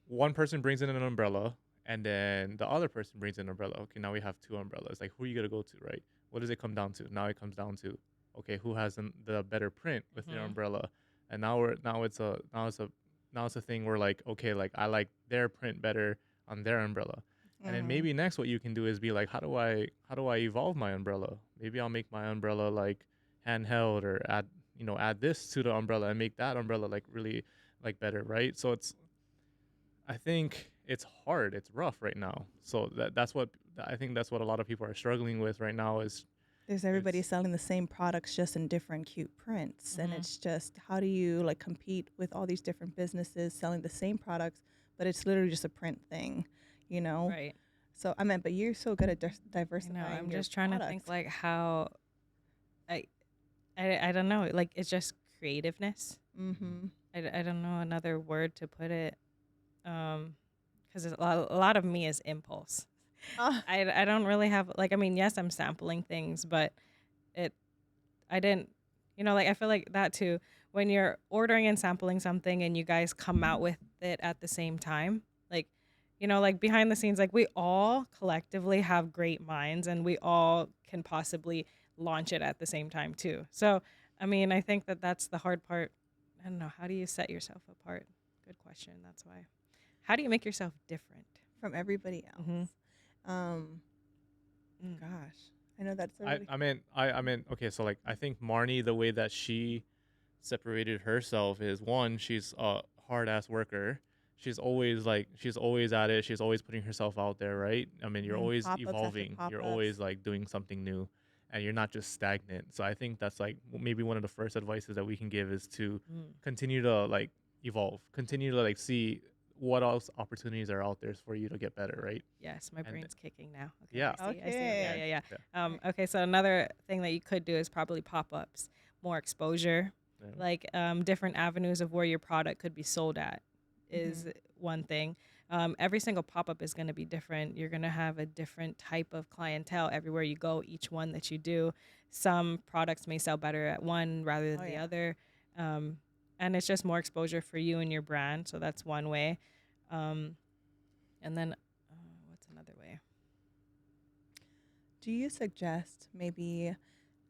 One person brings in an umbrella and then the other person brings in an umbrella. Okay, now we have two umbrellas. Like who are you gonna go to, right? What does it come down to? Now it comes down to, okay, who has the better print with their Mm-hmm. umbrella? And now it's a thing where like, okay, like I like their print better on their umbrella. And then Mm-hmm. maybe next what you can do is be like, how do I evolve my umbrella? Maybe I'll make my umbrella like handheld or add this to the umbrella and make that umbrella like really like better, right? So I think it's hard. It's rough right now. So that's what I think that's what a lot of people are struggling with right now There's is everybody selling the same products just in different cute prints, and Mm-hmm. it's just how do you like compete with all these different businesses selling the same products, but it's literally just a print thing, you know? Right. So I meant, but you're so good at I know. diversifying I'm your just trying to think products. like how I I don't know. Like, it's just creativeness. Mm-hmm. I don't know another word to put it. Because a lot of me is impulse. Ah, I don't really have like, I mean, yes, I'm sampling things, but it I didn't, like, I feel like that too. When you're ordering and sampling something and you guys come out with it at the same time, like, like behind the scenes, like we all collectively have great minds and we all can possibly launch it at the same time too. So, I mean, I think that that's the hard part. I don't know. How do you set yourself apart? Good question. That's why. How do you make yourself different? from everybody Mm-hmm. else. Um, Mm. gosh, I know that's a I really. I mean okay, so like I think Marnie, the way that she separated herself is, one, she's a hard ass worker. She's always at it. She's always putting herself out there, right? I mean, you're always Pop-ups after evolving. You're pop-ups. always like doing something new, and you're not just stagnant. So I think that's like maybe one of the first advices that we can give is to Mm. continue to like evolve, continue to like see what else opportunities are out there for you to get better, right? Yes, my And brain's kicking now. Okay, yeah, I see. Yeah, Okay. yeah, yeah, yeah. Right. Okay, so another thing that you could do is probably pop-ups, more exposure, yeah. like different avenues of where your product could be sold at is one thing. Every single pop-up is going to be different. You're going to have a different type of clientele everywhere you go, each one that you do. Some products may sell better at one rather Oh than the yeah. other. Um, and it's just more exposure for you and your brand. So that's one way. Um, and then what's another way? Do you suggest maybe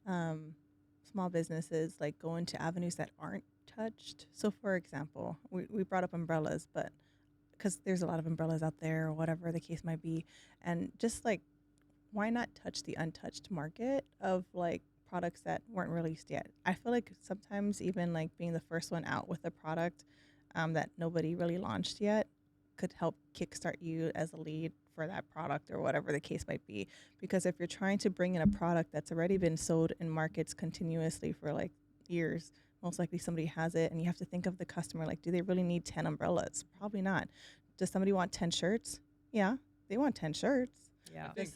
um, small businesses like go into avenues that aren't touched? So, for example, we brought up umbrellas, but because there's a lot of umbrellas out there or whatever the case might be, and just like why not touch the untouched market of like products that weren't released yet? I feel like sometimes even like being the first one out with a product that nobody really launched yet could help kickstart you as a lead for that product or whatever the case might be. Because if you're trying to bring in a product that's already been sold in markets continuously for like years, most likely somebody has it, and you have to think of the customer like, do they really need 10 umbrellas? Probably not. Does somebody want 10 shirts? Yeah, they want 10 shirts. Yeah. I think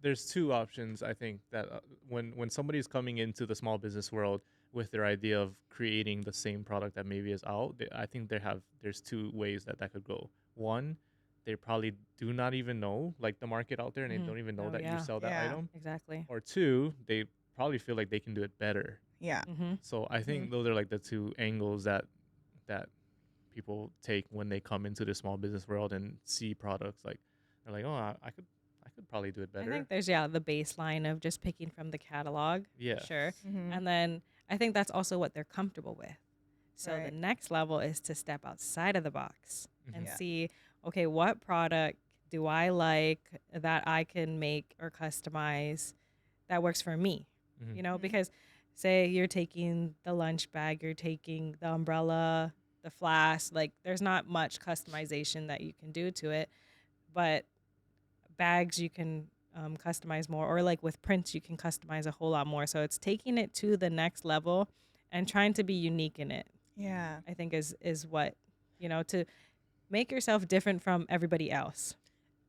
there's two options. I think that when somebody's coming into the small business world with their idea of creating the same product that maybe is out, I think there's two ways that could go. One, they probably do not even know like the market out there, and they don't even know Oh, that you yeah. sell that Yeah. item. Exactly. Or two, they probably feel like they can do it better. Yeah. Mm-hmm. So I think those are like the two angles that people take when they come into the small business world and see products. Like they're like, oh, I could probably do it I better. think there's the baseline of just picking from the catalog. Yeah. Sure. Mm-hmm. And then I think that's also what they're comfortable with. So the Right. next level is to step outside of the box and Yeah. see, okay, what product do I like that I can make or customize that works for me? Mhm. You know, Mhm. because say you're taking the lunch bag, you're taking the umbrella, the flask, like there's not much customization that you can do to it, but bags you can customize more, or like with prints you can customize a whole lot more. So it's taking it to the next level and trying to be unique in it. Yeah. I think is what, to make yourself different from everybody else.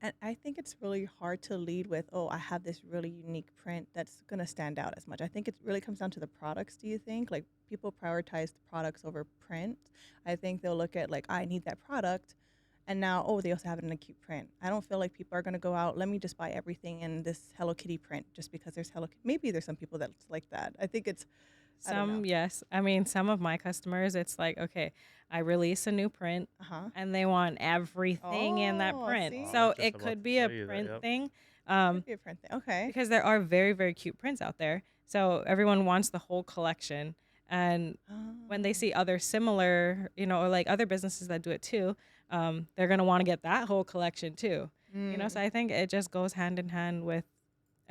And I think it's really hard to lead with, oh, I have this really unique print that's going to stand out as much. I think it really comes down to the products, do you think? Like, people prioritize the products over print. I think they'll look at, like, I need that product. And now, oh, they also have it in a cute print. I don't feel like people are going to go out, let me just buy everything in this Hello Kitty print just because there's Maybe there's some people that's like that. I think it's, I don't know. Yes. I mean, some of my customers, it's like, okay, I release a new print Uh-huh. and they want everything in that Oh, print. see? I So was just it about could to be a tell you that, print yep. thing. Could be a print thing. Okay. Because there are very, very cute prints out there. So everyone wants the whole collection. And when they Oh. see other similar, or like other businesses that do it too, they're going to want to get that whole collection too. So I think it just goes hand in hand with,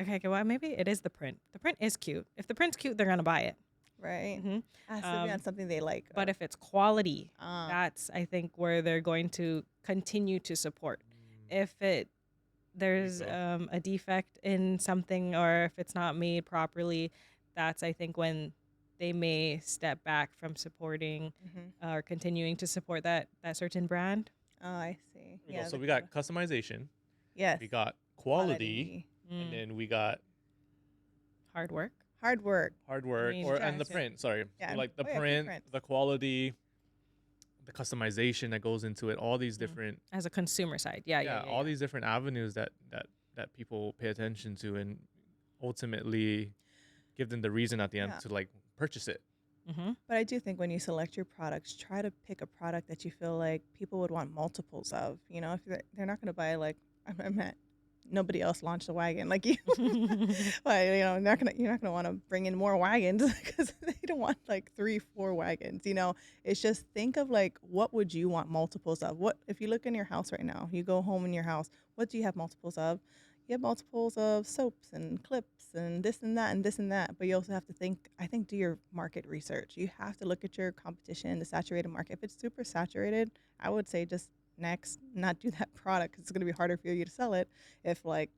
okay, well, maybe it is the print. The print is cute. If the print's cute, they're going to buy it. Right. Mm-hmm. Has to be on something they like. But if it's quality, Ah. that's, I think, where they're going to continue to support. If there's go. a defect in something, or if it's not made properly, that's, I think, when they may step back from supporting or continuing to support that certain brand. Oh, I see. There we go. Yeah. So we got customization, yes. we got quality, and then we got Hard work. Hard work. hard work, mean, and the yeah. print. Sorry, Yeah, so like the oh, yeah, print, print. the quality, the customization that goes into it. All these different, As a consumer side. Yeah. all these different avenues that people pay attention to, and ultimately give them the reason at the end Yeah. to like purchase it. Mm-hmm. But I do think when you select your products, try to pick a product that you feel like people would want multiples of. If they're not going to buy like I meant nobody else launched a wagon like you. But you're not gonna want to bring in more wagons because they don't want like 3-4 wagons. It's just think of like what would you want multiples of? What if you look in your house right now? You go home in your house. What do you have multiples of? You have multiples of soaps and clips and this and that and this and that. But you also have to do your market research. You have to look at your competition, the saturated market. If it's super saturated, I would say just not do that product because it's going to be harder for you to sell it if like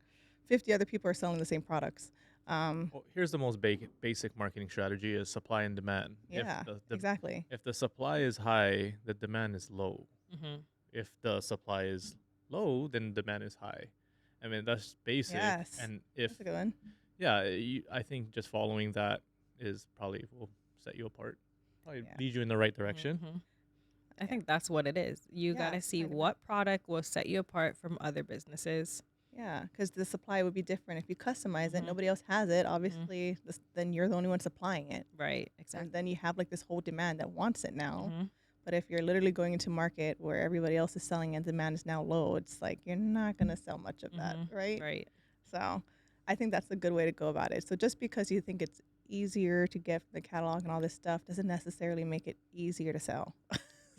50 other people are selling the same products. Well, here's the most basic marketing strategy: is supply and demand. Yeah, If exactly. if the supply is high, the demand is low. Mm-hmm. If the supply is low, then demand is high. I mean, that's basic. Yes, And if that's a good one. I think just following that is probably will set you apart. Probably Yeah. lead you in the right direction. Mm-hmm. I think that's what it is. You got to see kind of what product will set you apart from other businesses. Yeah, because the supply would be different if you customize it. Nobody else has it. Obviously, then you're the only one supplying it. Right, And exactly. then you have like this whole demand that wants it now. Mhm. But if you're literally going into market where everybody else is selling and demand is now low, it's like you're not going to sell much of that, right? Right. So I think that's a good way to go about it. So just because you think it's easier to get the catalog and all this stuff doesn't necessarily make it easier to sell.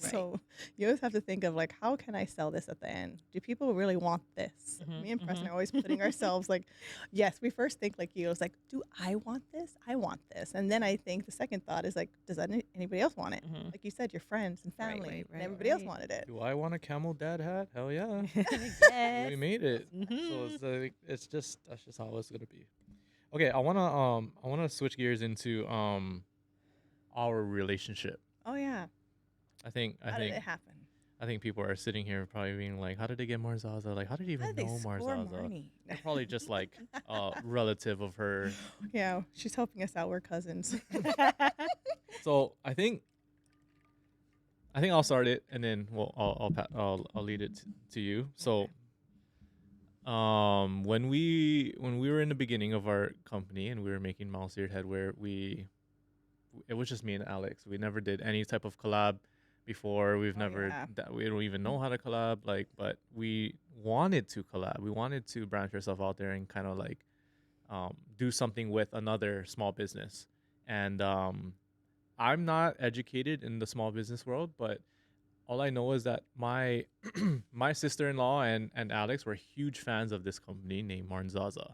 Right. So you always have to think of like, how can I sell this at the end? Do people really want this? Me and Preston are always putting ourselves like, yes, we first think like you. It's like, do I want this? I want this. And then I think the second thought is like, does anybody else want it? Like you said, your friends and Right, family right, and right, everybody else right. wanted it. Do I want a camel dad hat? Hell yeah. Yes. We made it. So Mhm. it's like that's just how it's gonna be. Okay, I wanna switch gears into our relationship. Oh yeah. I think How did it happen? I think people are sitting here probably being like, how did they get Marzaza? Like, how did you How even did they know score Marzaza? Marnee? They're probably just like a relative of her. Yeah, she's helping us out. We're cousins. So I think I'll start it, and then I'll lead it to you. So when we were in the beginning of our company and we were making mouse-eared headwear, it was just me and Alex. We never did any type of collab before. We've Oh, never yeah. we don't even know how to collab, like, but we wanted to collab. We wanted to branch ourselves out there and kind of like do something with another small business. And I'm not educated in the small business world, but all I know is that my my sister-in-law and Alex were huge fans of this company named Marnzaza,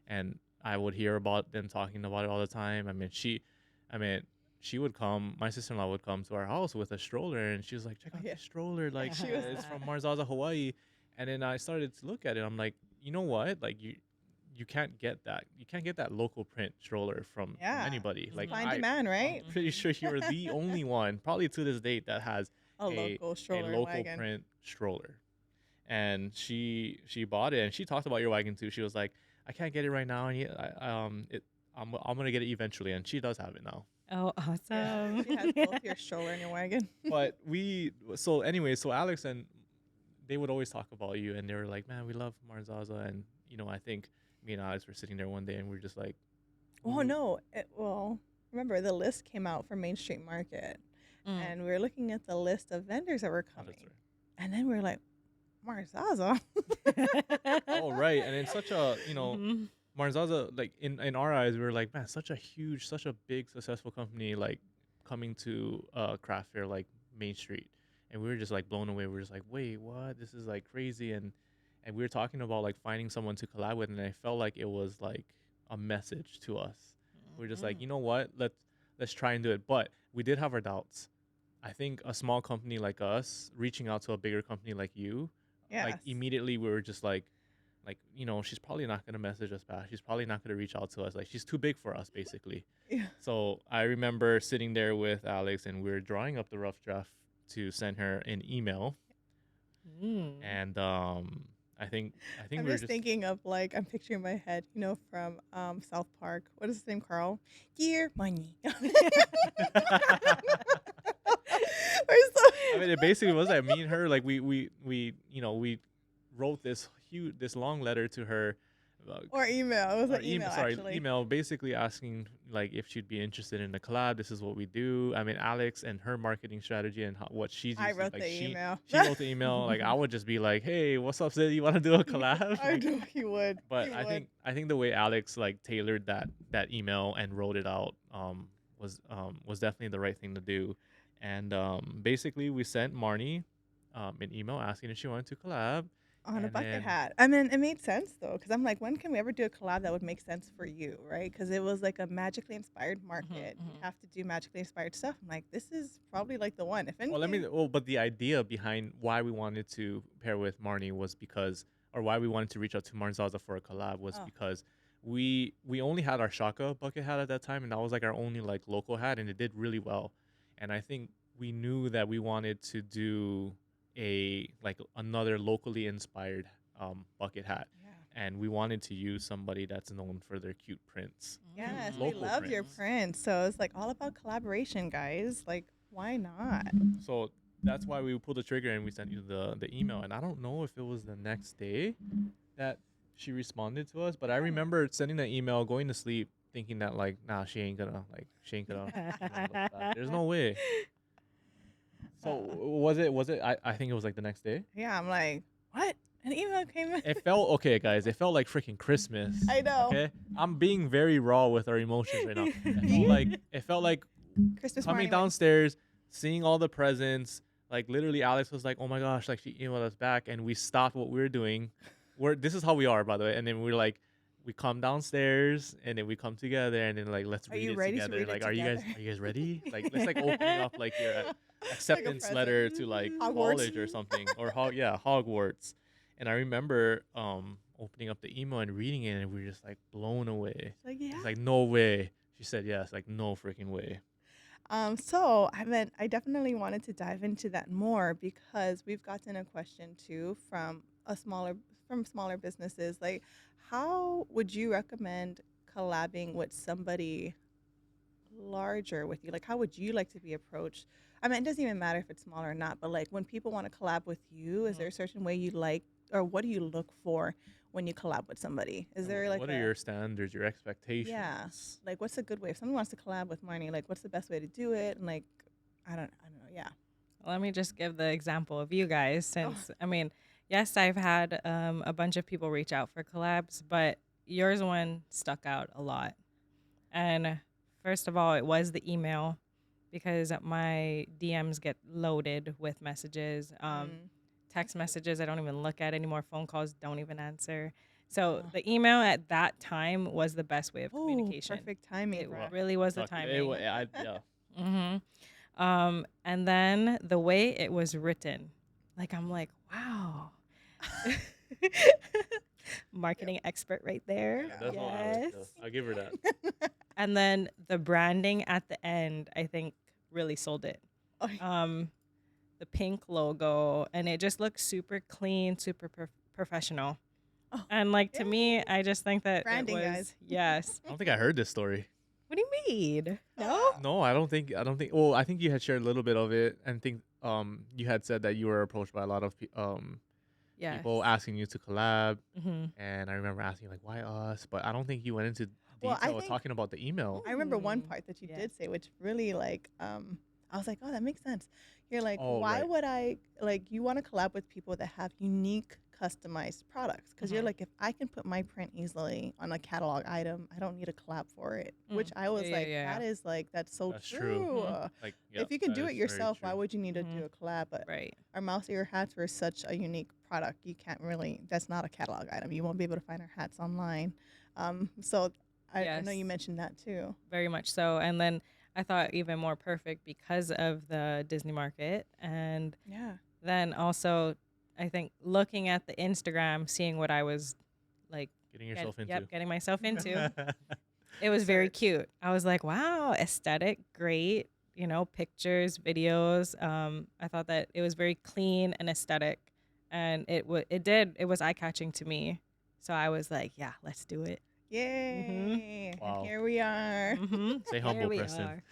and I would hear about them talking about it all the time. I mean, she would come. My sister-in-law would come to our house with a stroller, and she was like, "Check Oh, out yeah. this stroller! Like, She was- it's from Marzaza Hawaii." And then I started to look at it. I'm like, you know what? Like you can't get that. You can't get that local print stroller from Yeah. anybody. It's Like Supply and demand, right? I'm pretty sure you are the only one, probably to this date, that has A local stroller a and local wagon. print stroller. And she bought it, and she talked about your wagon too. She was like, I can't get it right now, and I'm gonna get it eventually, and she does have it now. Oh, Yeah, awesome. she has both your stroller and your wagon. But so Alex and they would always talk about you, and they were like, man, we love Marzaza. And I think me and Alex were sitting there one day, and we are just like, Oh "Ooh." no! Remember the list came out for Main Street Market, and we were looking at the list of vendors that were Oh, coming, that's right. and then we were like, Marzaza. Oh, right. And in such a Mhm. Marnzaza, like in our eyes, we were like, man, such a big, successful company, like coming to craft fair like Main Street, and we were just like blown away. We were just like, wait, what? This is like crazy, and we were talking about like finding someone to collab with, and I felt like it was like a message to us. We are just like, you know what? Let's try and do it. But we did have our doubts. I think a small company like us reaching out to a bigger company like you, Yes. like immediately we were just like she's probably not gonna message us back. She's probably not gonna reach out to us. Like, she's too big for us, basically. Yeah. So I remember sitting there with Alex, and we were drawing up the rough draft to send her an email. And I think I'm we were just thinking of like I'm picturing in my head, from South Park. What is his name, Carl? Dear money. I mean, it basically was that me and her, like, we wrote this long letter to her, Or email. It was or an email, actually. email, basically asking like if she'd be interested in the collab. This is what we do. I mean, Alex and her marketing strategy and what she's I used, wrote like, the she email. wrote the email. Like, I would just be like, hey, what's up, Sid? You want to do a collab? I Like, know he would. but He I would. think the way Alex like tailored that email and wrote it out was definitely the right thing to do. And basically we sent Marnee an email asking if she wanted to collab. On a and bucket then- hat. I mean, it made sense though, because I'm like, when can we ever do a collab that would make sense for you, right? Because it was like a magically inspired market. You have to do magically inspired stuff. I'm like, this is probably like the one. If anything, But the idea behind why we wanted to pair with Marnee was because, or why we wanted to reach out to Marnzaza for a collab was Oh. because we only had our Shaka bucket hat at that time, and that was like our only like local hat, and it did really well. And I think we knew that we wanted to do another locally inspired bucket hat, and we wanted to use somebody that's known for their cute prints. yes, we Local love your prints. prints. So it's like all about collaboration, guys. Like, why not? So that's why we pulled the trigger and we sent you the email. And I don't know if it was the next day that she responded to us, but I remember sending that email, going to sleep, thinking that like, nah, she ain't gonna look back. There's no way. So was it? I think it was like the next day. Yeah, I'm like, what? An email came in. It felt okay, guys. It felt like freaking Christmas. I know. Okay, I'm being very raw with our emotions right now. It felt like Christmas coming morning. downstairs, seeing all the presents, Like literally, Alex was like, "Oh my gosh!" Like she emailed us back, and we stopped what we were doing. This is how we are, by the way. And then we're like, we come downstairs, and then we come together, and then like let's Are read you it ready to together. read it Like, together? are you guys ready? Like, let's like opening up like your Like a acceptance present. letter to like Hogwarts. college or something, or Hogwarts. And I remember opening up the email and reading it, and we were just like blown away. Like, yeah. It's like, no way. She said yes, like no freaking way. So I definitely wanted to dive into that more because we've gotten a question too from smaller businesses. Like, how would you recommend collabing with somebody larger with you? Like, how would you like to be approached? I mean, it doesn't even matter if it's small or not, but like when people want to collab with you, is there a certain way you like, or what do you look for when you collab with somebody? Is there like What are your standards, your expectations? like what's a good way if someone wants to collab with Marnee? Like, what's the best way to do it? And like, I don't know. Yeah. Let me just give the example of you guys, since I mean, yes, I've had a bunch of people reach out for collabs, but yours one stuck out a lot. And first of all, it was the email, because my DMs get loaded with messages, text messages I don't even look at anymore, phone calls don't even answer. So the email at that time was the best way of communication. Perfect timing. It bruh. really was the Lucky. timing. Yeah. And then the way it was written, like I'm like, wow. Marketing expert right there. Yeah, that's all I like, though. I'll give her that. And then the branding at the end, I think, really sold it. Oh, The pink logo, and it just looks super clean, super professional. Oh, And like to me, I just think that Branding, it was guys. yes. I don't think I heard this story. What do you mean? No. No, I don't think. Well, I think you had shared a little bit of it, and think you had said that you were approached by a lot of Yes. people asking you to collab, Mm-hmm. and I remember asking like, why us? But I don't think you went into Well, I detail think- talking about the email. I remember one Mm, part that you yes. did say, which really like, I was like, oh, that makes sense. You're like, Oh, why right. would I like? You want to collab with people that have unique, customized products because you're Mhm. like, if I can put my print easily on a catalog item, I don't need a collab for it. Which Mm. I was Yeah, like, yeah. that is like, that's so That's true. true. Mhm. Like, If you can do it yourself, why would you need to do a collab? But Right. our mouse ear hats were such a unique product. You can't really, that's not a catalog item. You won't be able to find our hats online. So I know you Yes. mentioned that too. Very much so. And then I thought even more perfect because of the Disney market. And Yeah. then also, I think looking at the Instagram, seeing what I was like getting yourself into? Yep, getting myself into. It was very Search. cute. I was like, wow, aesthetic, great. You know, pictures, videos. I thought that it was very clean and aesthetic, and it was eye catching to me. So I was like, yeah, let's do it. Yay. Wow. And here we are. Stay humble, Preston.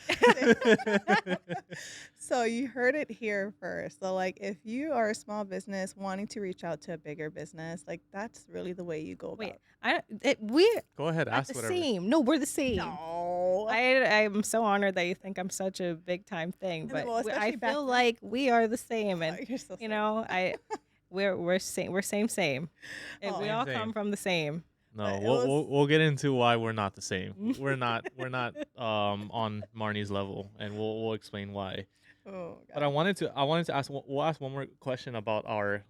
So you heard it here first. So like if you are a small business wanting to reach out to a bigger business, like that's really the way you go Wait, about we Go ahead, are ask the whatever. same. No, we're the same. No. I'm so honored that you think I'm such a big time thing, I mean, but well, I especially back feel then. like we are the same, Oh, and you're so you sick. know, we're same. We're same. And Oh. we Same, all same. come from the same. No, But it we'll get into why we're not the same. We're not on Marnie's level, and we'll explain why. Oh, But God. I wanted to ask. We'll ask one more question about our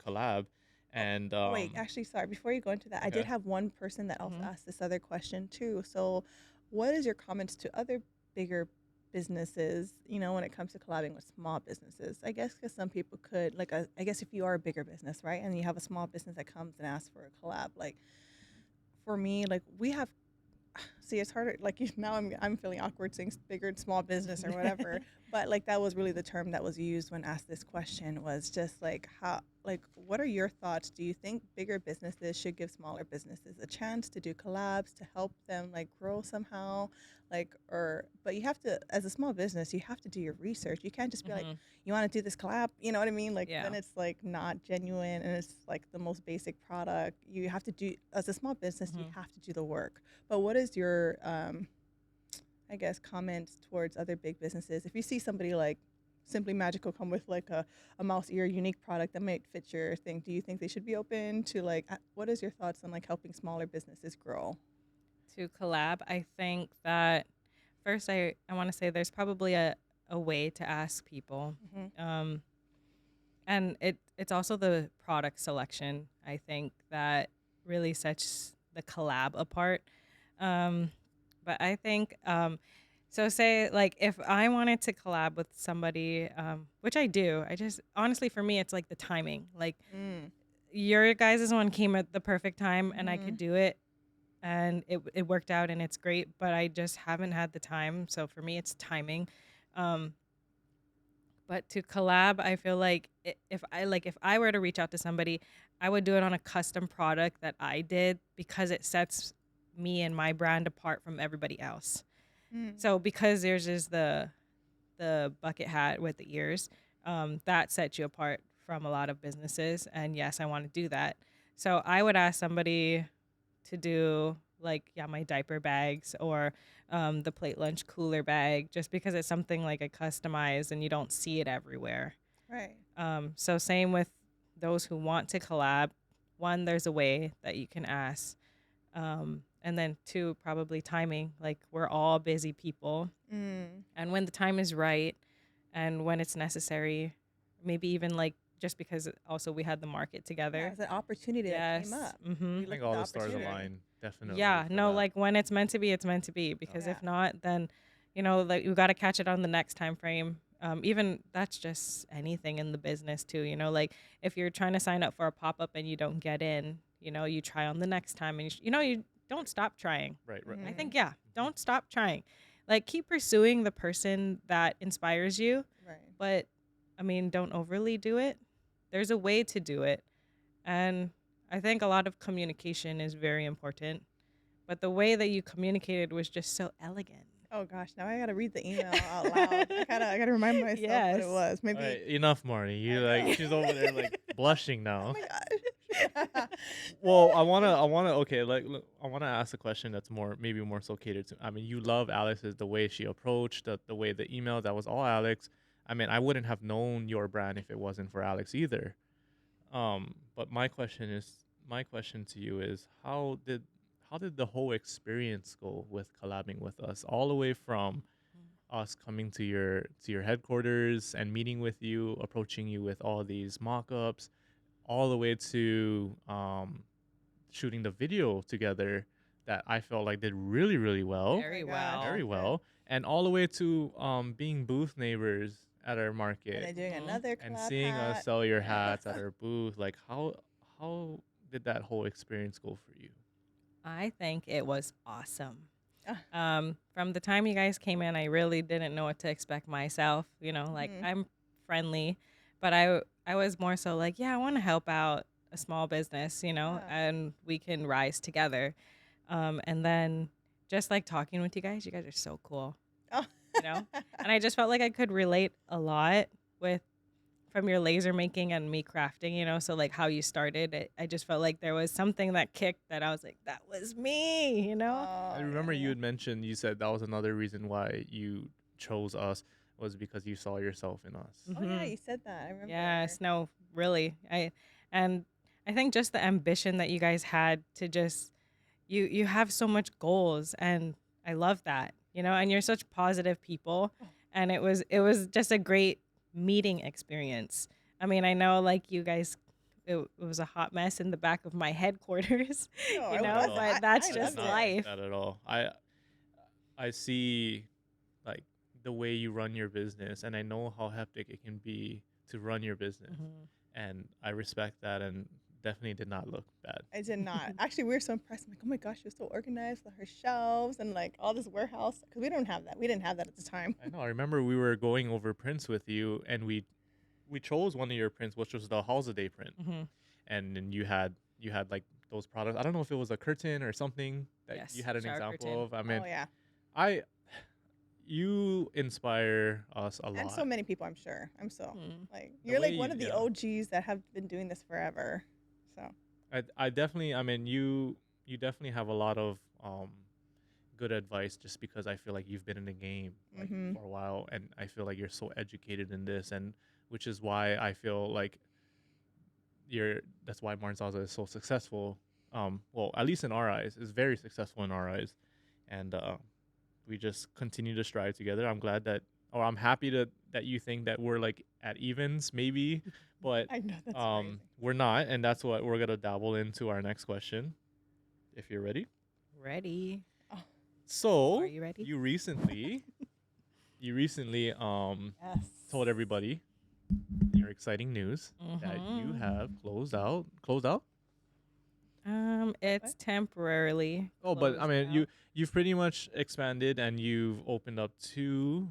collab, and Wait, actually, sorry. Before you go into that, I did okay. have one person that also Mhm. asked this other question too. So, what is your comments to other bigger businesses? You know, when it comes to collabing with small businesses, I guess because some people could like, I guess if you are a bigger business, right, and you have a small business that comes and asks for a collab, like for me, like we have. See, it's harder. Like now, I'm feeling awkward saying bigger and small business or whatever. But like that was really the term that was used when asked this question was just like how like what are your thoughts? Do you think bigger businesses should give smaller businesses a chance to do collabs to help them like grow somehow? Like or but you have to as a small business, you have to do your research. You can't just be like, Mhm. you want to do this collab, you know what I mean? Like Yeah. then it's like not genuine and it's like the most basic product. You have to do as a small business, you Mhm. have to do the work. But what is your I guess comments towards other big businesses? If you see somebody like Simply Magical come with like a mouse ear unique product that might fit your thing, do you think they should be open to like what is your thoughts on like helping smaller businesses grow? To collab, I think that first I want to say there's probably a way to ask people. Mm-hmm. And it's also the product selection, I think, that really sets the collab apart. Um, but I think so say like if I wanted to collab with somebody, which I do, I just honestly for me it's like the timing. Like Mm. your guys' one came at the perfect time and I Mhm. could do it and it worked out and it's great, but I just haven't had the time. So for me it's timing. Um, but to collab, I feel like if I were to reach out to somebody, I would do it on a custom product that I did because it sets me and my brand apart from everybody else. Mm. So because there's just the bucket hat with the ears, that sets you apart from a lot of businesses. And yes, I want to do that. So I would ask somebody to do like my diaper bags or the plate lunch cooler bag, just because it's something like a customized and you don't see it everywhere. Right. So same with those who want to collab. One, there's a way that you can ask. And then two, probably timing. Like we're all busy people. Mm. And when the time is right and when it's necessary, maybe even like just because also we had the market Yeah, together. it's an opportunity that came Yes. up. Mm-hmm. We I think looked at all the the stars opportunity. align definitely Yeah, for no, that. like when it's meant to be, it's meant to be. Because Yeah. if not, then like you got to catch it on the next time frame. Even that's just anything in the business too. Like if you're trying to sign up for a pop up and you don't get in, you try on the next time, and you don't stop trying. Right, right. I Mhm. think don't stop trying. Like keep pursuing the person that inspires you, Right. but I mean, don't overly do it. There's a way to do it, and I think a lot of communication is very important. But the way that you communicated was just so elegant. Oh gosh, now I gotta read the email out loud. I gotta remind myself what it Yes. was. All Maybe right, enough, Marnie. I You know. like she's over there like blushing Oh now. my gosh. Well, I wanna. Okay, like, look, I wanna ask a question that's maybe more so catered to. I mean, you love Alex's the way she approached the way the email that was all Alex. I mean, I wouldn't have known your brand if it wasn't for Alex either. But my question to you is, how did the whole experience go with collabing with us, all the way from us coming to your headquarters and meeting with you, approaching you with all these mock-ups, all the way to shooting the video together that I felt like did really, really well, Very Oh my gosh, very well. okay. well, and all the way to being booth neighbors at our And market then doing Mhm. another and collab seeing us hat. sell your Yeah. hats at our booth. Like, how did that whole experience go for you? I think it was awesome. Ah, From the time you guys came in, I really didn't know what to expect myself. Like mhm. I'm friendly, but I was more so like, yeah, I want to help out a small business, Yeah. and we can rise together. And then just like talking with you guys are so cool, Oh. you know? And I just felt like I could relate a lot with from your laser making and me crafting, so like how you started it, I just felt like there was something that kicked that I was like, that was me. I Oh, yeah, remember you yeah. had mentioned, you said that was another reason why you chose us, was because you saw yourself in us. Oh yeah, Hmm. you said that. I remember. Yes, no, really. And I think just the ambition that you guys had to just you have so much goals, and I love that. And you're such positive people, Oh, and it was just a great meeting experience. I mean, I know like you guys it was a hot mess in the back of my headquarters, no, Not it at wasn't. all. but that's I I did loved just not it. think life. that at all. I see, like, the way you run your business, and I know how hectic it can be to run your business, Mhm. and I respect that, and definitely did not look bad. I did not. Actually, we were so impressed. I'm like, oh my gosh, you're so organized with her shelves and like all this warehouse. Because we don't have that. We didn't have that at the time. I know. I remember we were going over prints with you, and we chose one of your prints, which was the holiday print, Mhm. and then you had like those products. I don't know if it was a curtain or something that you Yes, had an shower example curtain. of. I Oh mean, yeah, I you inspire us a and so lot. many people. I'm sure. I'm so Mhm. like The you're way like one of the yeah. OGs that have been doing this forever. So I definitely, I mean, you definitely have a lot of good advice, just because I feel like you've been in the game like mm-hmm. for a while, and I feel like you're so educated in this, and which is why I feel like that's why Marnzaza is so successful. Well, at least in our eyes, is very successful in our eyes, and we just continue to strive together. I'm glad that or I'm happy that you think that we're like at evens maybe, but I know that's crazy. we're not, and that's what we're gonna dabble into our next question. If you're ready. Ready? Oh, So Are you ready? you recently yes. told everybody your exciting news that you have closed out. It's What? temporarily Oh, but I closed mean, out. you've pretty much expanded and you've opened up two,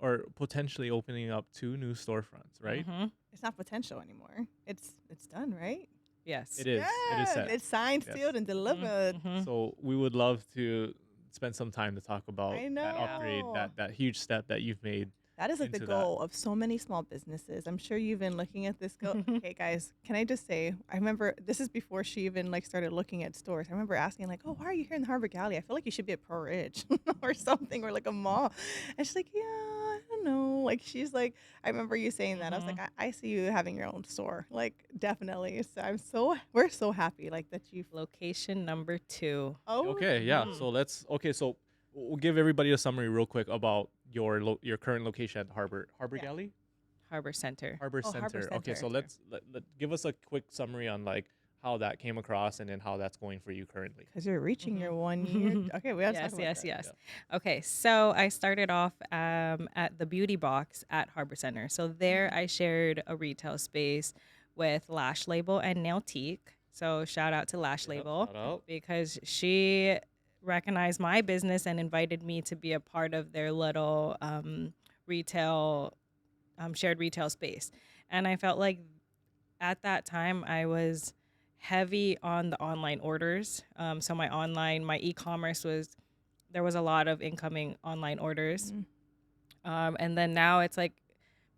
or potentially opening up two new storefronts, right? Mm-hmm. It's not potential anymore. It's done, right? Yes. It is. It is Yes, set. it's signed, Yes. sealed, and delivered. Mm-hmm. So we would love to spend some time to talk about I that upgrade, know. that huge step that you've made That is like the into that. goal of so many small businesses. I'm sure you've been looking at this go. Okay, guys, can I just say, I remember this is before she even like started looking at stores. I remember asking like, "Oh, why are you here in the Harbor Galley? I feel like you should be at Pro Ridge or something, or like a mall." And she's like, "Yeah, I don't know." Like she's like, I remember you saying that. I was like, I see you having your own store, like definitely. So we're so happy like that you've. Location number 2. Oh, Okay, yeah. Mhm. So so we'll give everybody a summary real quick about your current location at Harbor yeah. Galley. Harbor Center. Harbor Oh, Harbor Center. Okay, Center. so let give us a quick summary on like how that came across and then how that's going for you currently. Because you're reaching your Mhm. 1 year. Okay, we have to Yes, talk about yes, that. yes. Okay, so I started off at the Beauty Box at Harbor Center. So there I shared a retail space with Lash Label and Nailtique. So shout out to Lash Yep, Label shout out. because she recognized my business and invited me to be a part of their little retail shared retail space. And I felt like at that time I was heavy on the online orders. So my e-commerce there was a lot of incoming online orders. Mhm. And then now it's like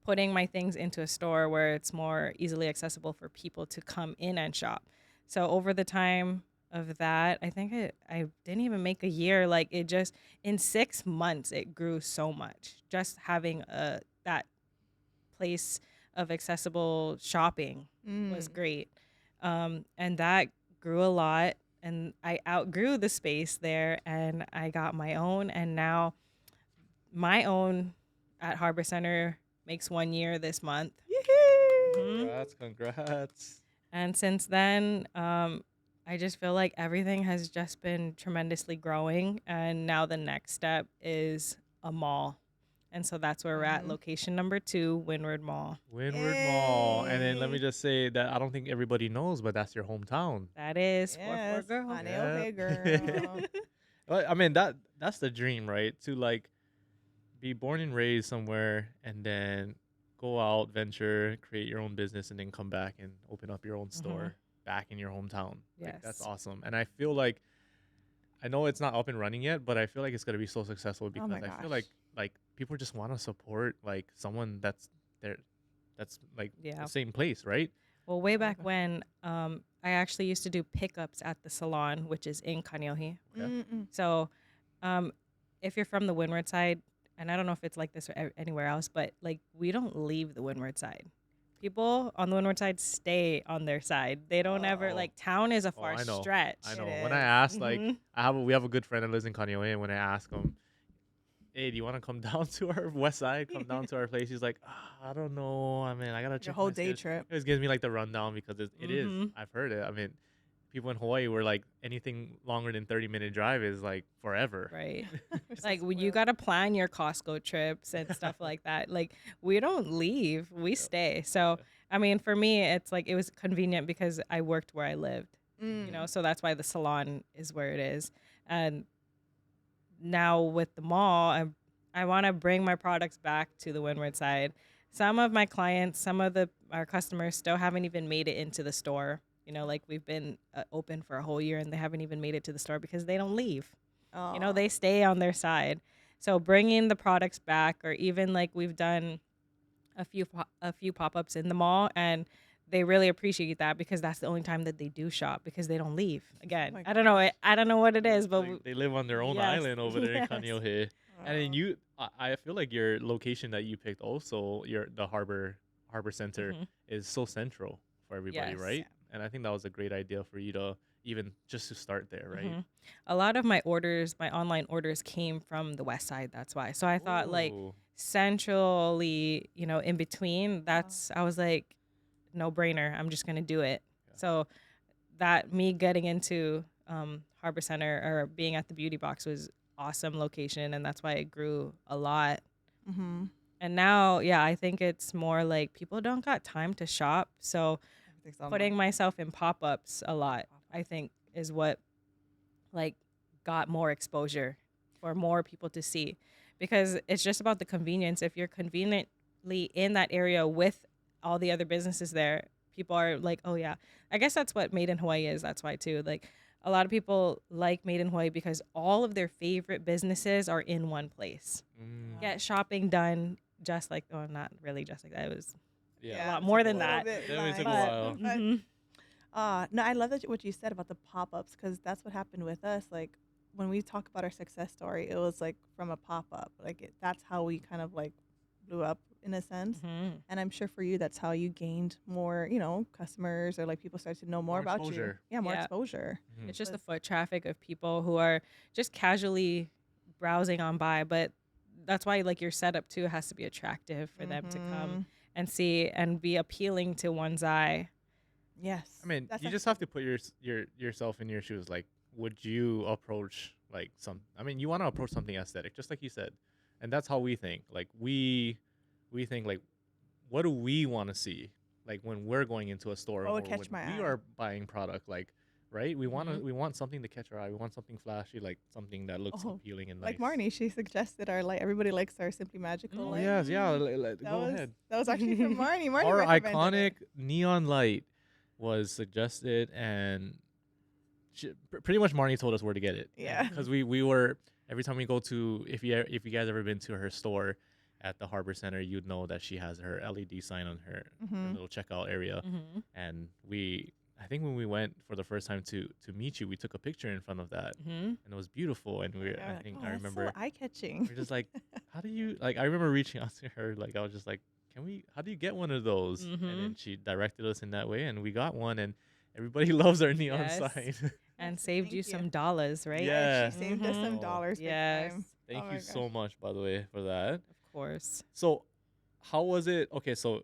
putting my things into a store where it's more easily accessible for people to come in and shop. So over the time of that, I think I didn't even make a year. Like it just in 6 months it grew so much. Just having that place of accessible shopping was Mm. great. And that grew a lot. And I outgrew the space there and I got my own. And now my own at Harbor Center makes 1 year this month. Yee-hoo. Congrats. And since then, I just feel like everything has just been tremendously growing. And now the next step is a mall. And so that's where we're at, location number 2, Windward Mall. Windward Mall. And then let me Yay. just say that I don't think everybody knows, but that's your hometown. That is 4-4 Yes, girl. Marnee, Yeah. okay, girl. Well, I mean that's the dream, right? To like be born and raised somewhere and then go out, venture, create your own business, and then come back and open up your own store back in your hometown. Like that's Yes. awesome. And I feel like I know it's not up and running yet, but I feel like it's gonna be so successful Oh because my I feel gosh. like people just want to support like someone that's there, that's like Yeah. the same place, right? Well, way back Okay. when, I actually used to do pickups at the salon, which is in Kaneohe. Okay. Mm-mm. So, if you're from the Windward side, and I don't know if it's like this anywhere else, but like we don't leave the Windward side. People on the Windward side stay on their side. They don't ever Oh. like town is a Oh, far I know. stretch. I It know. When I is. asked, like, Mhm. we have a good friend that lives in Kaneohe, and when I ask him, "Hey, do you want to come down to our west side? Come down to our place?" He's like, I don't know. I mean, I gotta Like a check whole my day schedule." trip. It just gives me like the rundown because it is. Mhm. I've heard it. I mean, people in Hawaii were like anything longer than 30-minute drive is like forever. Right. We're so Like you spoiled. got to plan your Costco trips and stuff like that. Like we don't leave, we Yep. stay. So, Yeah. I mean, for me, it's like it was convenient because I worked where I lived, Mm. so that's why the salon is where it is. And now with the mall, I want to bring my products back to the Windward side. Some of my clients, our customers still haven't even made it into the store. Like we've been open for a whole year and they haven't even made it to the store because they don't leave. Aw. They stay on their side. So bringing the products back, or even like we've done a few pop-ups in the mall, and they really appreciate that because that's the only time that they do shop because they don't leave. Again, my I don't know. gosh. I don't know what it is, but Like, they live on their own yes, island over there in yes. Kaneohe. And then Aw. I feel like your location that you picked also, the Harbor Center Mhm. is so central for everybody, Yes. right? And I think that was a great idea for you to even just to start there, right? Mhm. A lot of my orders, my online orders came from the west side. That's why. So I thought like Ooh. centrally, in between, I was like, no brainer. I'm just going to do it. Yeah. So that me getting into Harbor Center or being at the Beauty Box was awesome location. And that's why it grew a lot. Mm-hmm. And now, yeah, I think it's more like people don't got time to shop. So putting myself in pop-ups a lot, I think, is what like got more exposure for more people to see, because it's just about the convenience. If you're conveniently in that area with all the other businesses there, people are like, oh yeah. I guess that's what Made in Hawaii is. That's why too. Like a lot of people like Made in Hawaii because all of their favorite businesses are in one place. Get shopping done just like, oh, not really just like that. It was a lot more than that. Definitely took a But- while. Mhm. No, I love that what you said about the pop-ups, because that's what happened with us. Like when we talk about our success story, it was like from a pop-up. Like that's how we kind of like blew up in a sense. Mhm. And I'm sure for you, that's how you gained more, customers, or like people started to know more about exposure. you. Yeah, more Yeah. exposure. Mhm. It's just the foot traffic of people who are just casually browsing on by, but that's why like your setup too has to be attractive for them to come and see and be appealing to one's eye. Yes. I mean, That's you just have to put yourself in your shoes. Like, would you approach like I mean, you want to approach something aesthetic, just like you said, and that's how we think. Like we think like, what do we want to see? Like when we're going into a store, What would or catch when my we eye? are buying product, like, right? We want something to catch our eye. We want something flashy, like something that looks Oh, appealing and nice. like Marnee, she suggested our light. Everybody likes our Simply Magical Mm. Oh light. yes, yeah. That Go was ahead. that was actually from Marnee. Marnee Our recommended iconic it. neon light was suggested, and pretty much Marnie told us where to get it. Yeah. Because we were, every time we go to, if you guys ever been to her store at the Harbor Center, you'd know that she has her LED sign on her little checkout area. Mhm. And I think when we went for the first time to meet you, we took a picture in front of that, Mhm. and it was beautiful. And Yeah, I think oh, I that's remember so eye-catching. we're just like, how do you, like, I remember reaching out to her, like I was just like, how do you get one of those? And then she directed us in that way, and we got one, and everybody loves our neon Yes. sign. And Yes, saved thank you you. some dollars, right? Yeah. She saved us some Mhm. dollars. Big Yes. time. Thank Oh my you gosh. so much, by the way, for that. Of course. So, how was it? Okay, so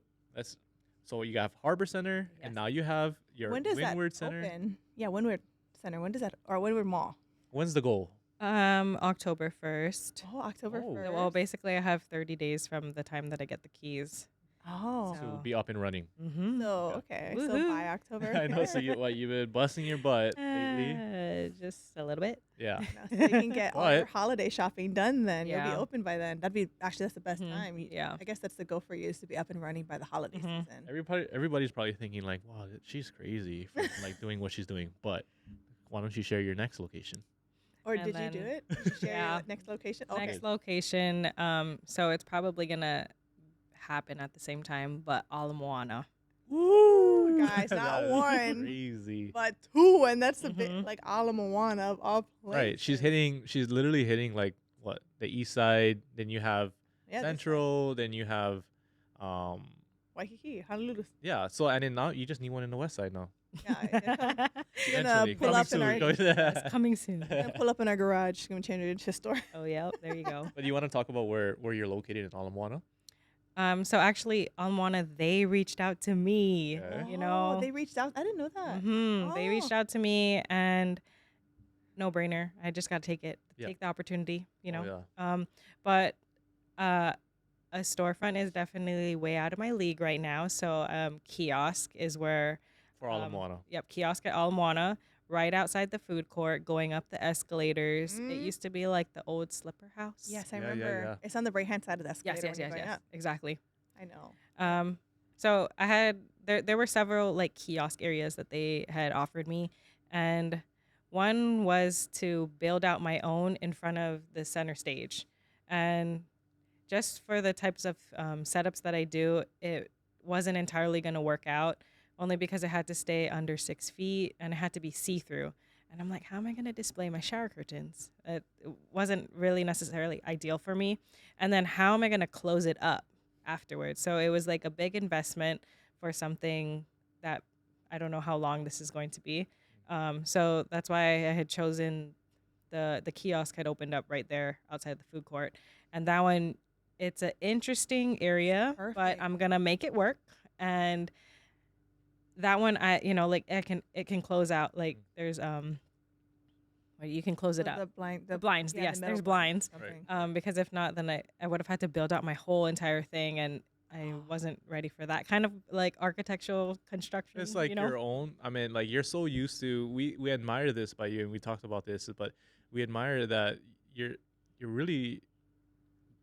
you have Harbor Center, Yes. and now you have your When does Windward that Center. open? Yeah, Windward Center. When does that, or Windward Mall? When's the goal? October 1st. Oh, October Oh. 1st. Well, basically, I have 30 days from the time that I get the keys. Oh. To So- be up and running. Mm-hmm. So, Yeah. okay. So Woohoo. by October. I know. So you've been busting your butt lately. Just a little bit. Yeah. So you can get all your But- holiday shopping done then. You'll be Yeah. open by then. That's the best Mhm. time. Yeah. I guess that's the goal for you, is to be up and running by the holiday Mhm. season. Everybody's probably thinking like, wow, she's crazy for like doing what she's doing. But why don't you share your next location? Or And did you do then- it? Did you share Yeah. your next location? Okay. Next location. So it's probably gonna happen at the same time, but Ala Moana. Woo, guys, not That is one, Crazy. but two, and that's the big, Mhm. like Ala Moana of all places. Right. She's literally hitting like what, the east side, then you have Yeah, this Central, then you have Waikiki, Honolulu. yeah, so and then now you just need one in the west side now. Yeah, it's gonna come- We're gonna Eventually. pull Coming up in our- soon. It's coming soon. we're gonna pull up in our garage. It's gonna change it into a store. Oh yeah, there you go. But you want to talk about where you're located in Ala Moana? So actually, Ala Moana, they reached out to me. Okay. You know, Oh, they reached out. I didn't know that. They reached Oh. out to me, and no brainer. I just got to take Yeah. the opportunity. You know. Oh, yeah. But a storefront is definitely way out of my league right now. So kiosk is where. For Ala Moana. Yep, kiosk at Ala Moana, right outside the food court, going up the escalators. It Mm. used to be like the old slipper house. Yes, I Yeah, yeah, remember. yeah. It's on the right hand side of the Yes, escalator. yes, when you're yes, going yes. up. Exactly. I know. So I had there were several like kiosk areas that they had offered me, and one was to build out my own in front of the center stage, and just for the types of setups that I do, it wasn't entirely going to work out, only because it had to stay under 6 feet and it had to be see-through. And I'm like, how am I going to display my shower curtains? It wasn't really necessarily ideal for me. And then how am I going to close it up afterwards? So it was like a big investment for something that I don't know how long this is going to be. So that's why I had chosen the kiosk had opened up right there outside the food court. And that one, it's an interesting area, but Perfect. I'm gonna make it work. And that one, like it can close out. Like there's well, you can close it out. The blinds, yeah, yes, the there's metal blinds. Right. Because if not, then I would have had to build out my whole entire thing, and I wasn't ready for that kind of like architectural construction. It's like your own. I mean, like you're so used to. We admire this by you, and we talked about this, but we admire that you're really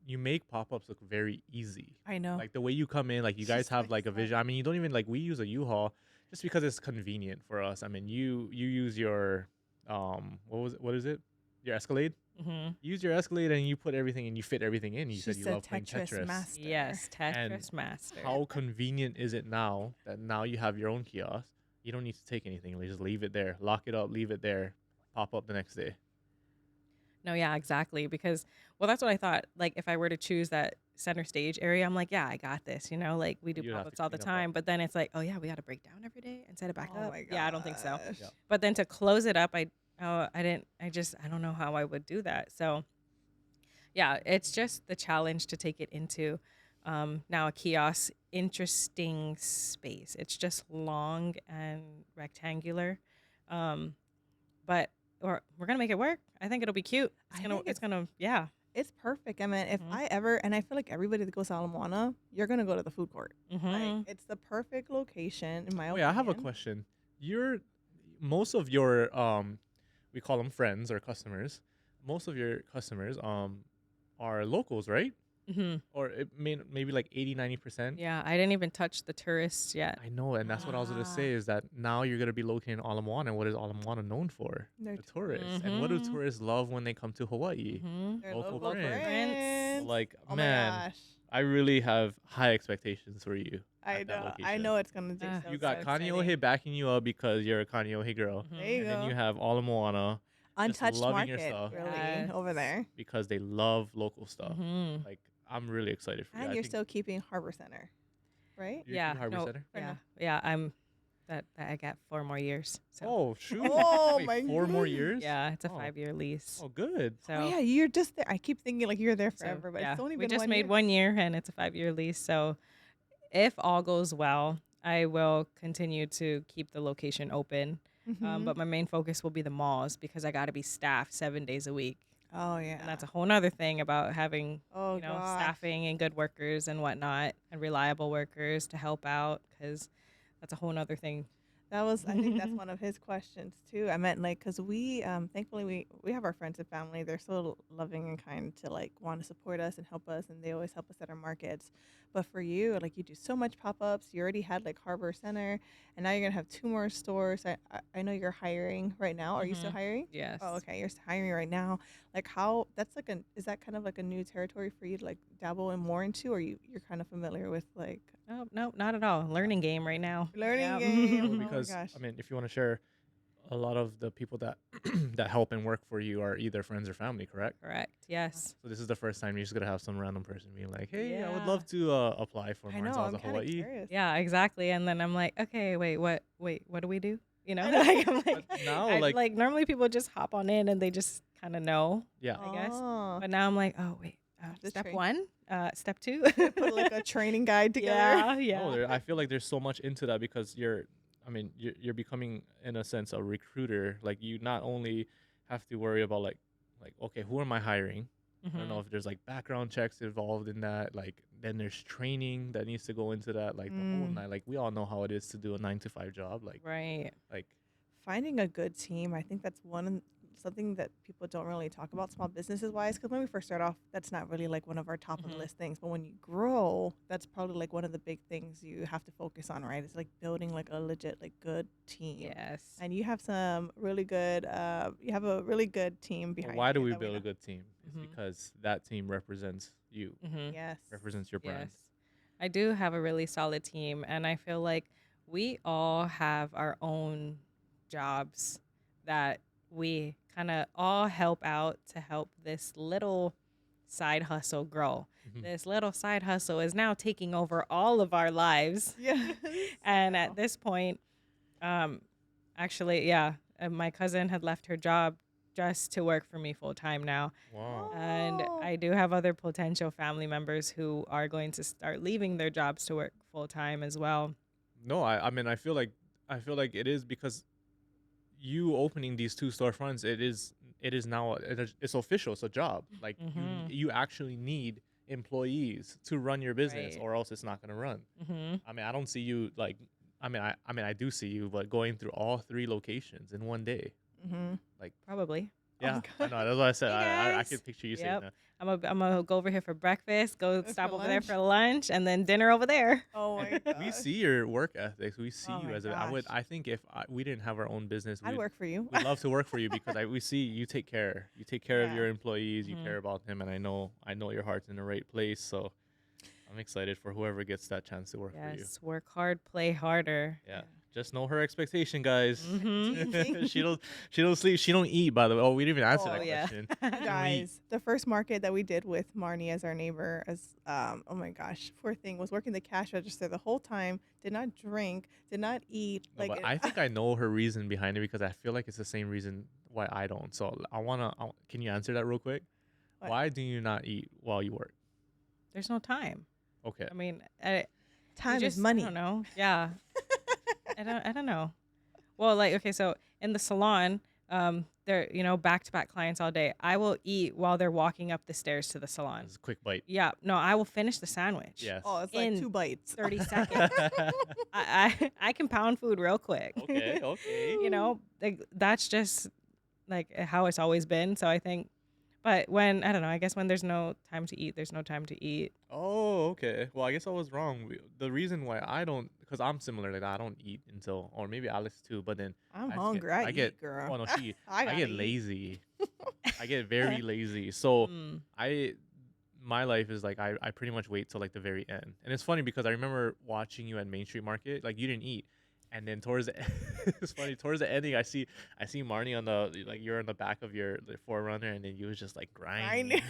you make pop-ups look very easy. I know. Like the way you come in, like you It's guys just have like like a vision. so- I mean, you don't even like we use a U-Haul just because it's convenient for us. I mean, you use your what is it? Your Escalade. Mm-hmm. Use your Escalade and you put everything and you fit everything in. You said She's you a love playing Tetris Tetris. master. Yes, And Tetris master. How convenient is it now that now you have your own kiosk? You don't need to take anything. You just leave it there, lock it up, leave it there, pop up the next day. No, yeah, exactly. Because, well, that's what I thought. Like, if I were to choose that center stage area, I'm like, yeah, I got this. You know, like we do You'd have to pop-ups all the clean up time. But then it's like, oh yeah, we got to break down every day and set it back Oh up. my Yeah, I don't think so. gosh. Yeah. But then to close it up, I don't know how I would do that. So, yeah, it's just the challenge to take it into now a kiosk, interesting space. It's just long and rectangular, but we're gonna make it work. I think it'll be cute. I think It's gonna, yeah. It's perfect. I mean, if Mhm. I ever, and I feel like everybody that goes to Ala Moana, you're gonna go to the food court. Mm-hmm. Like, it's the perfect location in my Oh opinion. yeah, I have a question. Most of your we call them friends or customers. Most of your customers are locals, right? Mm-hmm. Or it maybe like 80-90%. Yeah, I didn't even touch the tourists yet. I know, and that's what I was gonna say is that now you're gonna be located in Ala Moana. And what is Ala Moana known for? They're The tourists. And what do Mhm. tourists love when they come to Hawaii? Mm-hmm. They're Local local friends. friends. Like, Oh man, my gosh. I really have high expectations for you. I at that know. I location. know it's gonna do. Ah. So, You got so Kaneohe exciting. backing you up because you're a Kaneohe girl. Mhm. There you And then go. you have Ala Moana Untouched loving your market, stuff. really, Yes. over there. because they love local stuff. Mm-hmm. Like, I'm really excited for you. And I you're think still keeping Harbor Center, right? you're Yeah, keeping Harbor no, Center? Or yeah, no? yeah. I'm that I got 4 more years. So Oh, shoot. Oh, Wait, my 4 more goodness. years? yeah, it's a Oh. 5-year lease. Oh, good. So Oh yeah, you're just there. I keep thinking like you're there so, forever, but yeah, it's only we been just 1 made year. 1 year, and it's a 5-year lease. So if all goes well, I will continue to keep the location open. Mhm. But my main focus will be the malls because I got to be staffed 7 days a week. Oh yeah. And that's a whole nother thing about having, Oh gosh. staffing and good workers and whatnot and reliable workers to help out because that's a whole nother thing. That was, I think that's one of his questions too. I meant like, cause we, thankfully we have our friends and family. They're so loving and kind to like want to support us and help us, and they always help us at our markets. But for you, like you do so much pop ups. You already had like Harbor Center, and now you're gonna have 2 more stores. I know you're hiring right now. Are you still Mhm. hiring? Yes. Oh, okay. You're hiring right now. Like how? That's like is that kind of like a new territory for you to like dabble in more into, or you're kind of familiar with like No, not at all. Learning game right now. learning Yeah. game? Well, Oh my because, gosh. I mean, if you want to share, a lot of the people that that help and work for you are either friends or family, correct? Correct. Yes. So this is the first time you're just going to have some random person being like, hey, I would Yeah. love to apply for I know. I'm Marnzaza kind of Hawaii. curious. Yeah, exactly. And then I'm like, okay, what do we do? You know, I know. like I'm like, But now, like normally people just hop on in and they just kind of know, Yeah. I guess. Oh. But now I'm like, oh wait, The step train- 1, step 2. Put like a training guide together. Yeah, yeah. No, I feel like there's so much into that because you're becoming, in a sense, a recruiter. Like, you not only have to worry about like okay, who am I hiring? I don't know if there's like background checks involved in that. Like, then there's training that needs to go into that. Like the whole Mm. night. Like, we all know how it is to do a 9 to 5 job. Right. Like Finding a good team, I think that's something that people don't really talk about small businesses wise. Because when we first start off, that's not really like one of our top of the Mhm. list things. But when you grow, that's probably like one of the big things you have to focus on, right? It's like building like a legit like good team. Yes. And you have some really good. You have a really good team well, behind. why you do we that build a know. good team? It's Mhm. because that team represents you, Mm-hmm. Yes. represents your brand. Yes. I do have a really solid team, and I feel like we all have our own jobs that we kind of all help out to help this little side hustle grow. Mhm. This little side hustle is now taking over all of our lives. Yes. And Wow. at this point, actually, yeah, my cousin had left her job just to work for me full time now. Wow. And Oh. I do have other potential family members who are going to start leaving their jobs to work full time as well. No, I mean I feel like it is because you opening these two storefronts, it is now it's official, it's a job. Like Mm-hmm. you actually need employees to run your business, Right. or else it's not gonna run. Mm-hmm. I mean, I don't see you like. I do see you, but going through all three locations in one day, Mm-hmm. like, Probably. Oh my yeah, I God. know. That's what I said. Hey I guys. could picture you saying Yep. that. I'm gonna go over here for breakfast, go For stop over there lunch? for lunch, and then dinner over there. Oh my And we gosh. see your work ethics. We see Oh you my as a. I would. gosh. I think if we didn't have our own business, I'd work for you. we'd love to work for you because we see you take care. You take care of Yeah. your employees. You Mhm. care about them, and I know your heart's in the right place. So I'm excited for whoever gets that chance to work for you. Yes, work hard, play harder. Yeah. Just know her expectation, guys. Mm-hmm. she don't sleep. She don't eat. By the way, oh, we didn't even answer Oh, that yeah. question. You She don't eat. guys, the first market that we did with Marnee as our neighbor, as oh my gosh, poor thing, was working the cash register the whole time. Did not drink, did not eat. No, but I think I know her reason behind it because I feel like it's the same reason why I don't. So can you answer that real quick? What? Why do you not eat while you work? There's no time. Okay. I mean, time you is just, money. I don't know. Yeah. I don't know. Well, like, okay, so in the salon, they're, back-to-back clients all day. I will eat while they're walking up the stairs to the salon. It's a quick bite. Yeah, no, I will finish the sandwich. Yes. Oh, it's like In 2 bites. 30 seconds. I can pound food real quick. Okay. Okay. Like, that's just like how it's always been. So I think, but when, I don't know, I guess when there's no time to eat, there's no time to eat. Oh, okay. Well, I guess I was wrong. The reason why I don't, because I'm similar like that. I don't eat until, or maybe Alex too. But then I'm I just hungry. I get, eat, girl. oh no, I I gotta get eat. lazy. I get very lazy. So Mm. my life is like I pretty much wait till like the very end. And it's funny because I remember watching you at Main Street Market, like you didn't eat. And then towards the it's funny, towards the ending I see Marnie on the, like, you're on the back of your the Forerunner, and then you was just like grinding.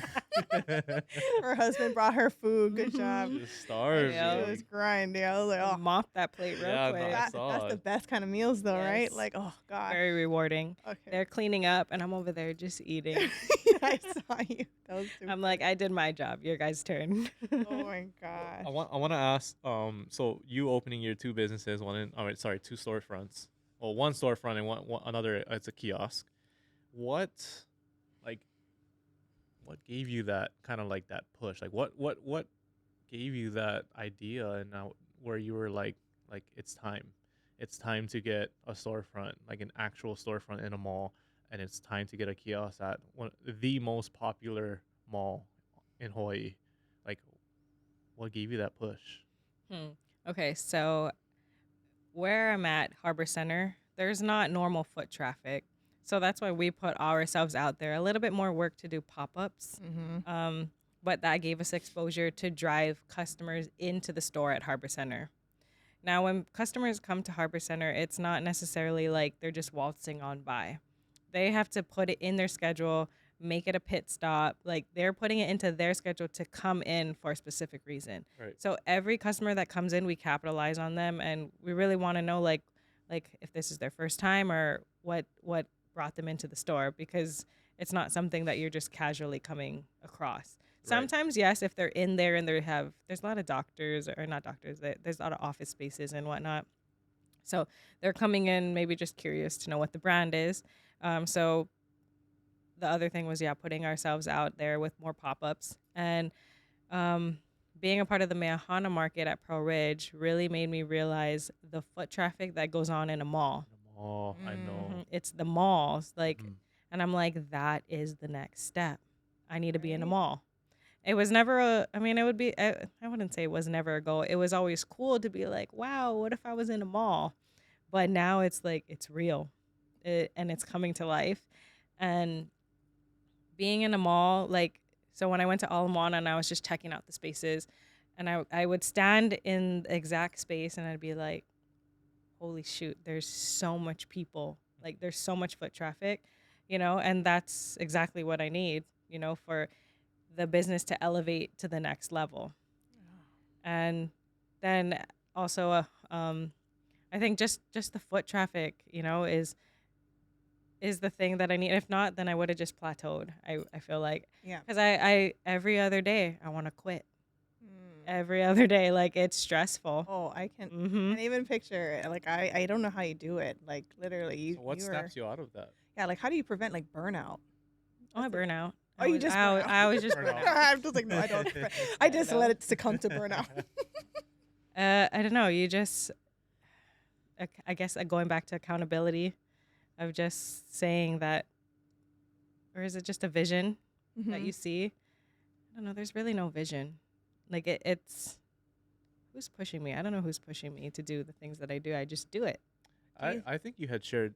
Her husband brought her food. Good job. Just starving. Yeah. She was grinding. I was like, oh, Mop that plate real Yeah, no, quick. I saw that's the it. best kind of meals, though, right? Yes. Like, oh gosh. Very rewarding. Okay. They're cleaning up, and I'm over there just eating. I saw you. That was super. I'm like, I did my job. Your guys' turn. Oh my gosh. I want to ask, so you opening your two businesses, two storefronts. Well, one storefront and one another, it's a kiosk. What gave you that kind of like that push? Like what gave you that idea, and now where you were like it's time to get a storefront, like an actual storefront in a mall, and it's time to get a kiosk at the most popular mall in Hawaii. Like, what gave you that push? Okay, so where I'm at, Harbor Center, there's not normal foot traffic. So that's why we put ourselves out there. A little bit more work to do pop-ups. Mm-hmm. But that gave us exposure to drive customers into the store at Harbor Center. Now, when customers come to Harbor Center, it's not necessarily like they're just waltzing on by. They have to put it in their schedule, make it a pit stop. Like, they're putting it into their schedule to come in for a specific reason. Right. So every customer that comes in, we capitalize on them, and we really want to know like if this is their first time or what brought them into the store, because it's not something that you're just casually coming across. Right. Sometimes, yes, if they're in there and there's a lot of doctors, or not doctors, there's a lot of office spaces and whatnot. So they're coming in maybe just curious to know what the brand is. So the other thing was, putting ourselves out there with more pop-ups. And being a part of the Meahana market at Pearl Ridge really made me realize the foot traffic that goes on in a mall. Oh, I know. Mhm. It's the malls, like, Mhm. and I'm like, that is the next step. I need to be in a Right. mall. It was never it would be, I wouldn't say it was never a goal. It was always cool to be like, wow, what if I was in a mall? But now it's like, it's real, and it's coming to life. And being in a mall, like, so when I went to Ala Moana and I was just checking out the spaces, and I would stand in the exact space and I'd be like, holy shoot, there's so much people. Like, there's so much foot traffic, and that's exactly what I need, for the business to elevate to the next level. And then also, I think just the foot traffic, is is the thing that I need. If not, then I would have just plateaued. I feel like, Yeah. because I every other day I want to quit. Mm. Every other day, like, it's stressful. Oh, I can. Mm-hmm. Can't even picture it. Like I don't know how you do it. Like literally, So what you are. snaps you out of that? Yeah. Like how do you prevent like burnout? Oh, I That's the- burn out. Oh, you just burn out. I was just Burn burn out. out. I'm just like no, I don't. I just let it succumb to burnout. I don't know. You just, I guess, going back to accountability, of just saying that, or is it just a vision that you see? I don't know. There's really no vision. Like it's who's pushing me? I don't know who's pushing me to do the things that I do. I just do it. I think you had shared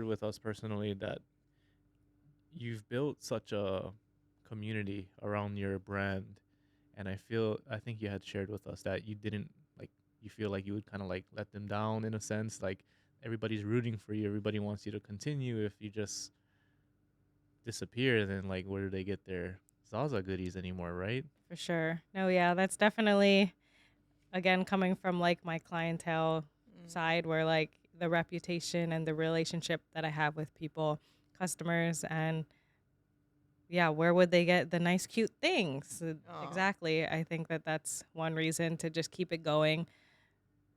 with us personally that you've built such a community around your brand, and I think you had shared with us that you didn't like you feel like you would kind of like let them down in a sense, like everybody's rooting for you, everybody wants you to continue. If you just disappear, then like where do they get their Zaza goodies anymore, right? For sure. No, yeah, that's definitely, again, coming from like my clientele side, where like the reputation and the relationship that I have with people, customers, and yeah, where would they get the nice, cute things? Aw. Exactly. I think that that's one reason to just keep it going.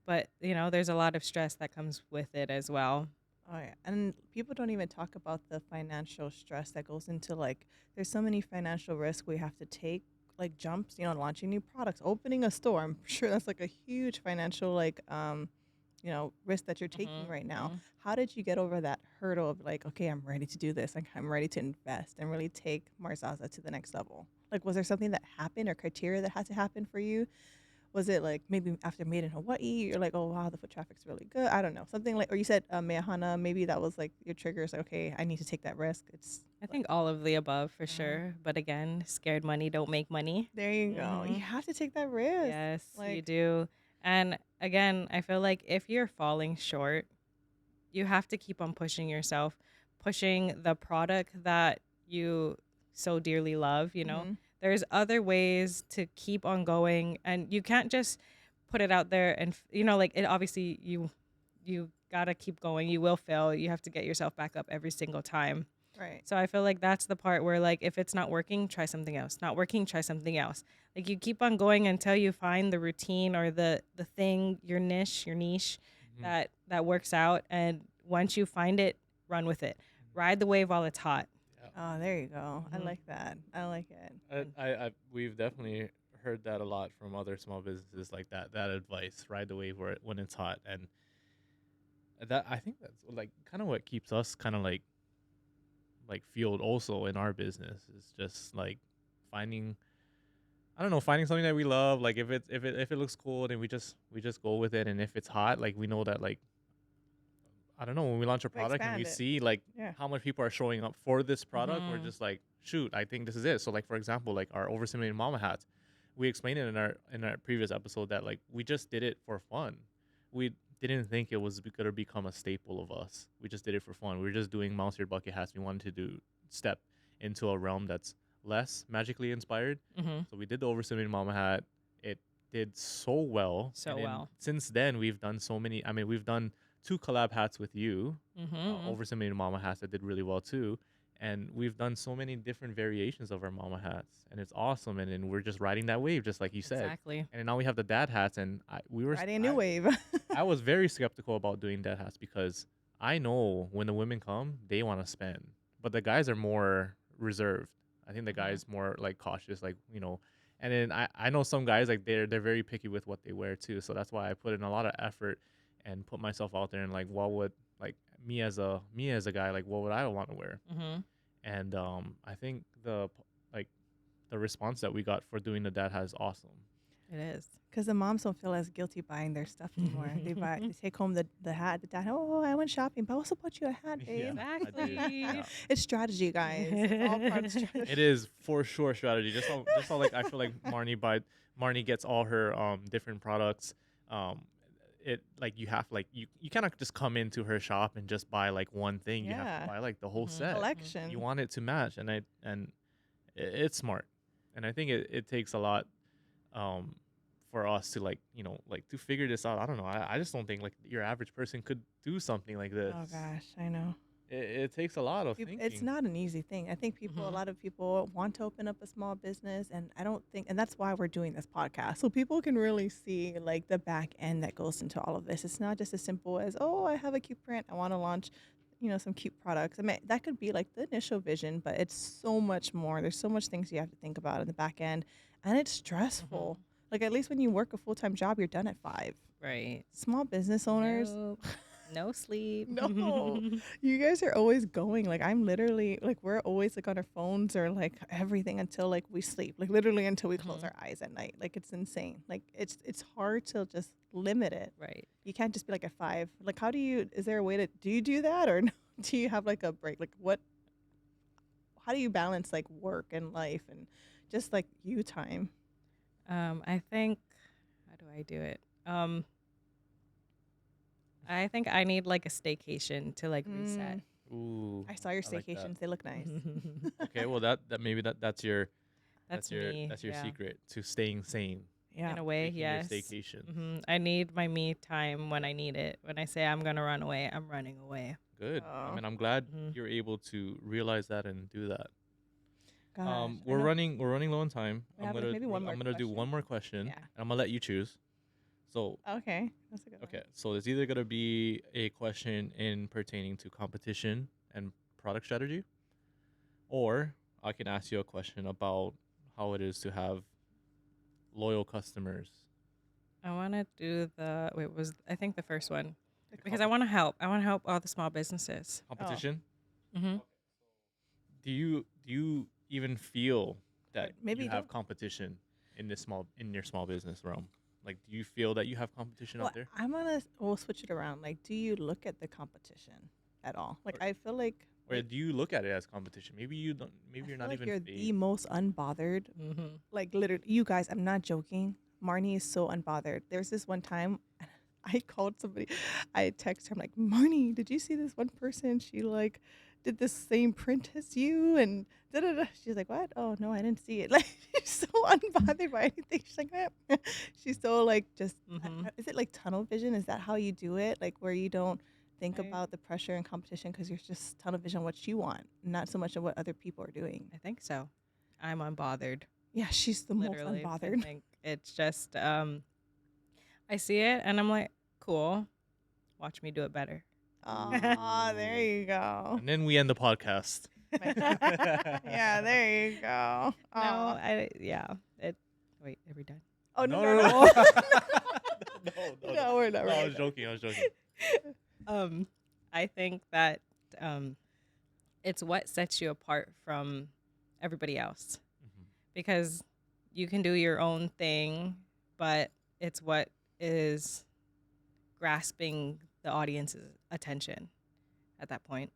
But, there's a lot of stress that comes with it as well. Oh yeah, and people don't even talk about the financial stress that goes into like. There's so many financial risks we have to take, like jumps. Launching new products, opening a store. I'm sure that's like a huge financial like risk that you're taking right now. How did you get over that hurdle of like, okay, I'm ready to do this. Like I'm ready to invest and really take Marzaza to the next level. Like, was there something that happened or criteria that had to happen for you? Was it like maybe after Made in Hawaii, you're like, oh wow, the foot traffic's really good? I don't know, something like, or you said Mehana, maybe that was like your triggers. Like, okay, I need to take that risk. It's I think all of the above for sure. But again, scared money don't make money. there you go. You have to take that risk. Yes, you Like, do. And again, I feel like if you're falling short, you have to keep on pushing yourself, pushing the product that you so dearly love. There's other ways to keep on going, and you can't just put it out there and like it. Obviously, you gotta keep going. You will fail. You have to get yourself back up every single time. right. So I feel like that's the part where, like, if it's not working, try something else. Not working, try something else. Like, you keep on going until you find the routine or the thing, your niche that works out. And once you find it, run with it. Ride the wave while it's hot. Oh, there you go. I like that. I like it. We've definitely heard that a lot from other small businesses, like that advice: ride the wave where when it's hot. And that, I think that's like kind of what keeps us kind of like fueled also in our business, is just like finding, I don't know, finding something that we love. Like if it looks cool, then we just go with it. And if it's hot, like we know that, like, I don't know, when we launch a product and we Expand it. see like Yeah. how much people are showing up for this product, we're Mhm. just like, shoot, I think this is it. So like, for example, like our overstimulated mama hats, we explained it in our previous episode that like we just did it for fun. We didn't think it was going to become a staple of us. We just did it for fun. We were just doing mouse ear bucket hats. We wanted to step into a realm that's less magically inspired. Mm-hmm. So we did the overstimulated mama hat. It did so well. So And then well. since then, we've done so many. I mean, we've done 2 collab hats with you, Mm-hmm. overstimulated mama hats that did really well too. And we've done so many different variations of our mama hats, and it's awesome. And then we're just riding that wave, just like you said. Exactly. And then now we have the dad hats, and we were Riding a new wave. I was very skeptical about doing dad hats because I know when the women come, they want to spend, but the guys are more reserved. I think the guys more like cautious, like, And then I know some guys, like, they're very picky with what they wear too. So that's why I put in a lot of effort and put myself out there and like, what would like me as a guy, like, what would I want to wear? Mm-hmm. And I think the response that we got for doing the dad hat is awesome. It is. Because the moms don't feel as guilty buying their stuff anymore. They take home the hat. The dad, oh, I went shopping, but I also bought you a hat, babe. Yeah, I did. Exactly. Yeah. It's strategy, guys. It's all part of strategy. It is for sure strategy. Just so like I feel like Marnee gets all her different products. It like you have like you cannot just come into her shop and just buy like one thing. You have Yeah. to buy like the whole set. Collection. You want it to match, and it's smart. And I think it takes a lot for us to like to figure this out. I don't know. I just don't think like your average person could do something like this. Oh gosh, I know. it takes a lot of It's thinking. not an easy thing. I think a lot of people want to open up a small business, and I don't think, and that's why we're doing this podcast, so people can really see like the back end that goes into all of this. It's not just as simple as, oh, I have a cute print, I want to launch, some cute products. I mean, that could be like the initial vision, but it's so much more. There's so much things you have to think about in the back end, and it's stressful. Like at least when you work a full-time job, you're done at 5. Right. Small business owners. Nope. No sleep. No, you guys are always going. Like I'm literally like we're always like on our phones or like everything until like we sleep. Like literally until we close our eyes at night. Like it's insane. Like it's hard to just limit it. Right. You can't just be like at 5. Like how do you? Is there a way to do you do that or no? Do you have like a break? Like what? How do you balance like work and life and just like you time? I think, how do I do it? I think I need like a staycation to like reset. Ooh, I saw your I like that. staycations. They look nice. Okay, well that maybe that's your That's your me. that's your yeah. secret to staying sane. Yeah. In a way, Taking your yes. staycation. I need my me time when I need it. When I say I'm gonna run away, I'm running away. Good. I Oh. mean, I'm glad you're able to realize that and do that. Gosh, I we're know. running low on time. We have, like, maybe one more I'm gonna do question? one more question. Yeah. And I'm gonna let you choose. So Okay, that's a good one. okay, so it's either gonna be a question in pertaining to competition and product strategy, or I can ask you a question about how it is to have loyal customers. I want to do I think the first one The because I want to help. I want to help all the small businesses. Competition. Mm-hmm. Do you even feel that maybe you you have don't. competition in your small business realm? Like, do you feel that you have competition out there? We'll switch it around. Like, do you look at the competition at all? Like, I feel like, Or do you look at it as competition? Maybe you don't. Maybe you're I not feel like even you're phased. the most unbothered. Mm-hmm. Like, literally, you guys, I'm not joking. Marnie is so unbothered. There's this one time I called somebody. I texted her. I'm like, Marnie, did you see this one person? She like did the same print as you and da da da. She's like, what? Oh no, I didn't see it. Like she's so unbothered by anything. She's like, eh. She's so like just. Is it like tunnel vision? Is that how you do it? Like where you don't think about the pressure and competition because you're just tunnel vision what you want, not so much of what other people are doing. I think so. I'm unbothered. Yeah, she's the Literally, most unbothered. I think it's just I see it and I'm like, cool. Watch me do it better. Oh, there you go. And then we end the podcast. Yeah, there you go. No, wait, are we done? Oh no, No, no, no, no. no. No, we're not. No, I was joking. I think that it's what sets you apart from everybody else because you can do your own thing, but it's what is grasping the audience's attention at that point.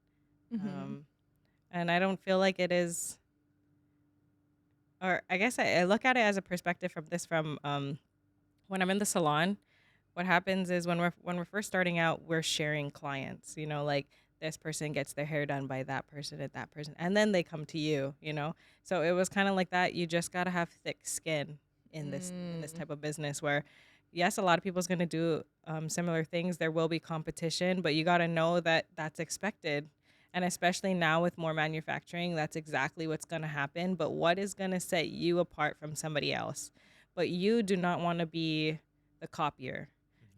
And I don't feel like it is, or I guess I look at it as a perspective from when I'm in the salon. What happens is when we're first starting out, we're sharing clients, like this person gets their hair done by that person and that person, and then they come to you, So it was kind of like that. You just got to have thick skin in this type of business where, yes, a lot of people's going to do similar things. There will be competition, but you got to know that that's expected. And especially now with more manufacturing, that's exactly what's going to happen. But what is going to set you apart from somebody else? But you do not want to be the copier.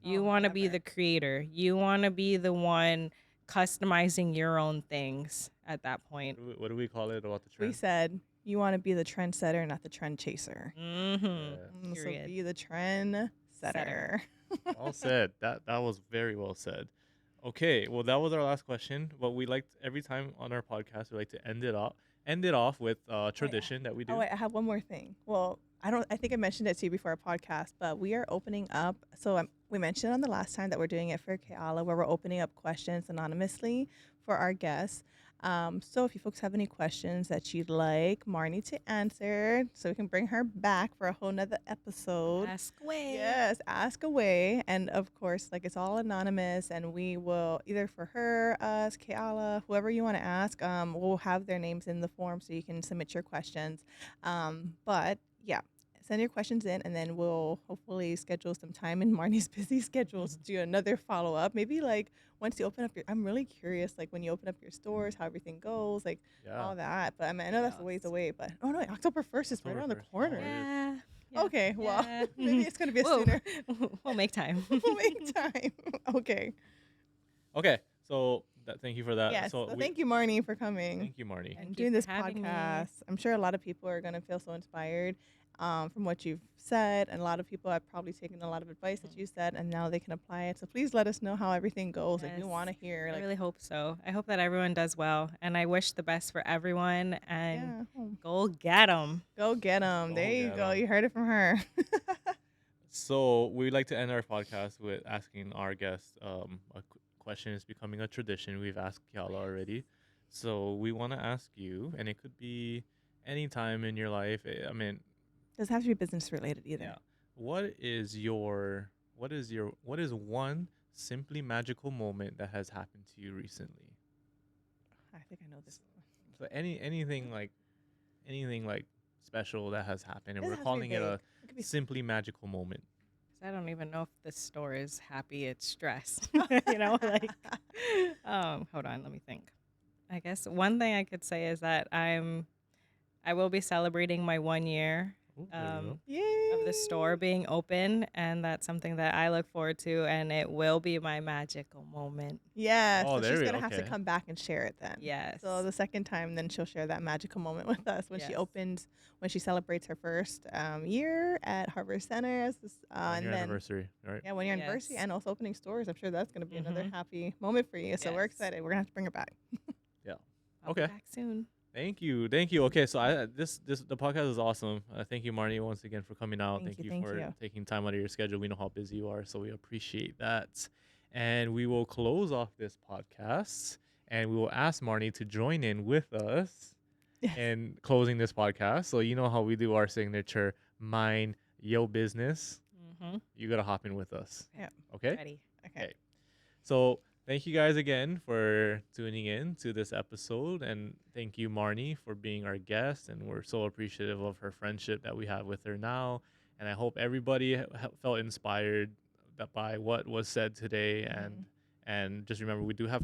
You want to be the creator. You want to be the one customizing your own things at that point. What do we call it about the trend? We said you want to be the trendsetter, not the trend chaser. Mm-hmm. So be the trend setter. Well said. That was very well said. Okay, well that was our last question. But we like every time on our podcast we like to end it off with tradition that we do. Oh wait, I have one more thing. Well, I think I mentioned it to you before our podcast, but we are opening up. So we mentioned on the last time that we're doing it for Keala, where we're opening up questions anonymously for our guests. So if you folks have any questions that you'd like Marnie to answer, so we can bring her back for a whole nother episode. Ask away. Yes, ask away. And of course, like it's all anonymous, and we will either for her, us, Keala, whoever you want to ask, we'll have their names in the form so you can submit your questions. But yeah, send your questions in, and then we'll hopefully schedule some time in Marnie's busy schedules to do another follow up. Maybe like once you open up I'm really curious, like when you open up your stores, how everything goes, like Yeah. all that. But I mean, I know that's a ways away, but oh no, October 1st is right October around the 1st. Oh, corner. it is. Yeah. Yeah. Okay, well, Yeah. maybe it's going to be Whoa. sooner. We'll make time. We'll make time. Okay. Okay. So thank you for that. Yes. So So thank you, Marnie, for coming thank you, Marnie. and Thank you doing for this having me. podcast. I'm sure a lot of people are going to feel so inspired from what you've said, and a lot of people have probably taken a lot of advice that you said, and now they can apply it. So please let us know how everything goes. Like we Yes. want to hear. I Like really hope so. I hope that everyone does well, and I wish the best for everyone. And yeah, go get them. go get them. Go There you get go. 'em. You heard it from her. So we like to end our podcast with asking our guests question. Is becoming a tradition. We've asked Kiala already, so we want to ask you, and it could be any time in your life. I mean, Doesn't have to be business related either. yeah. What is one simply magical moment that has happened to you recently? I think I know this one. So anything like special that has happened, and Doesn't we're have to be calling it a big. It could be simply magical moment. I don't even know if the store is happy. It's stressed. You know, like, hold on, let me think. I guess one thing I could say is that I will be celebrating my 1 year Ooh, there we go. Yay. of the store being open, and that's something that I look forward to, and it will be my magical moment. Yeah, Oh, so there she's we- gonna have to okay. come back and share it then. Yes. So the second time, then she'll share that magical moment with us when she Yes. opens, when she celebrates her first year at Harbor Center, as this, 1 and year then anniversary, right? yeah, 1 year anniversary, Yes. and also opening stores. I'm sure that's gonna be another Mhm. happy moment for you. So we're Yes. excited. We're gonna have to bring her back. I'll be Okay. back soon. Thank you. Okay, so the podcast is awesome. Thank you, Marnie, once again for coming out. Thank you, Thank thank for you. taking time out of your schedule. We know how busy you are, so we appreciate that. And we will close off this podcast, and we will ask Marnie to join in with us Yes. in closing this podcast. So you know how we do our signature mind your business. Mm-hmm. You gotta hop in with us. Yeah. Okay. Ready. Okay. So thank you guys again for tuning in to this episode, and thank you, Marnie, for being our guest. And we're so appreciative of her friendship that we have with her now. And I hope everybody felt inspired by what was said today. And just remember, we do have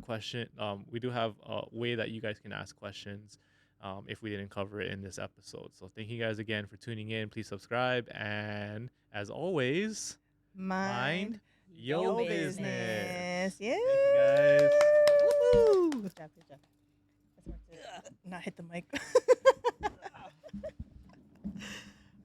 we do have a way that you guys can ask questions if we didn't cover it in this episode. So thank you guys again for tuning in. Please subscribe, and as always, mind your your business. Yeah. Thank you guys. Woohoo. Good job. Good job. That's hard to not hit the mic.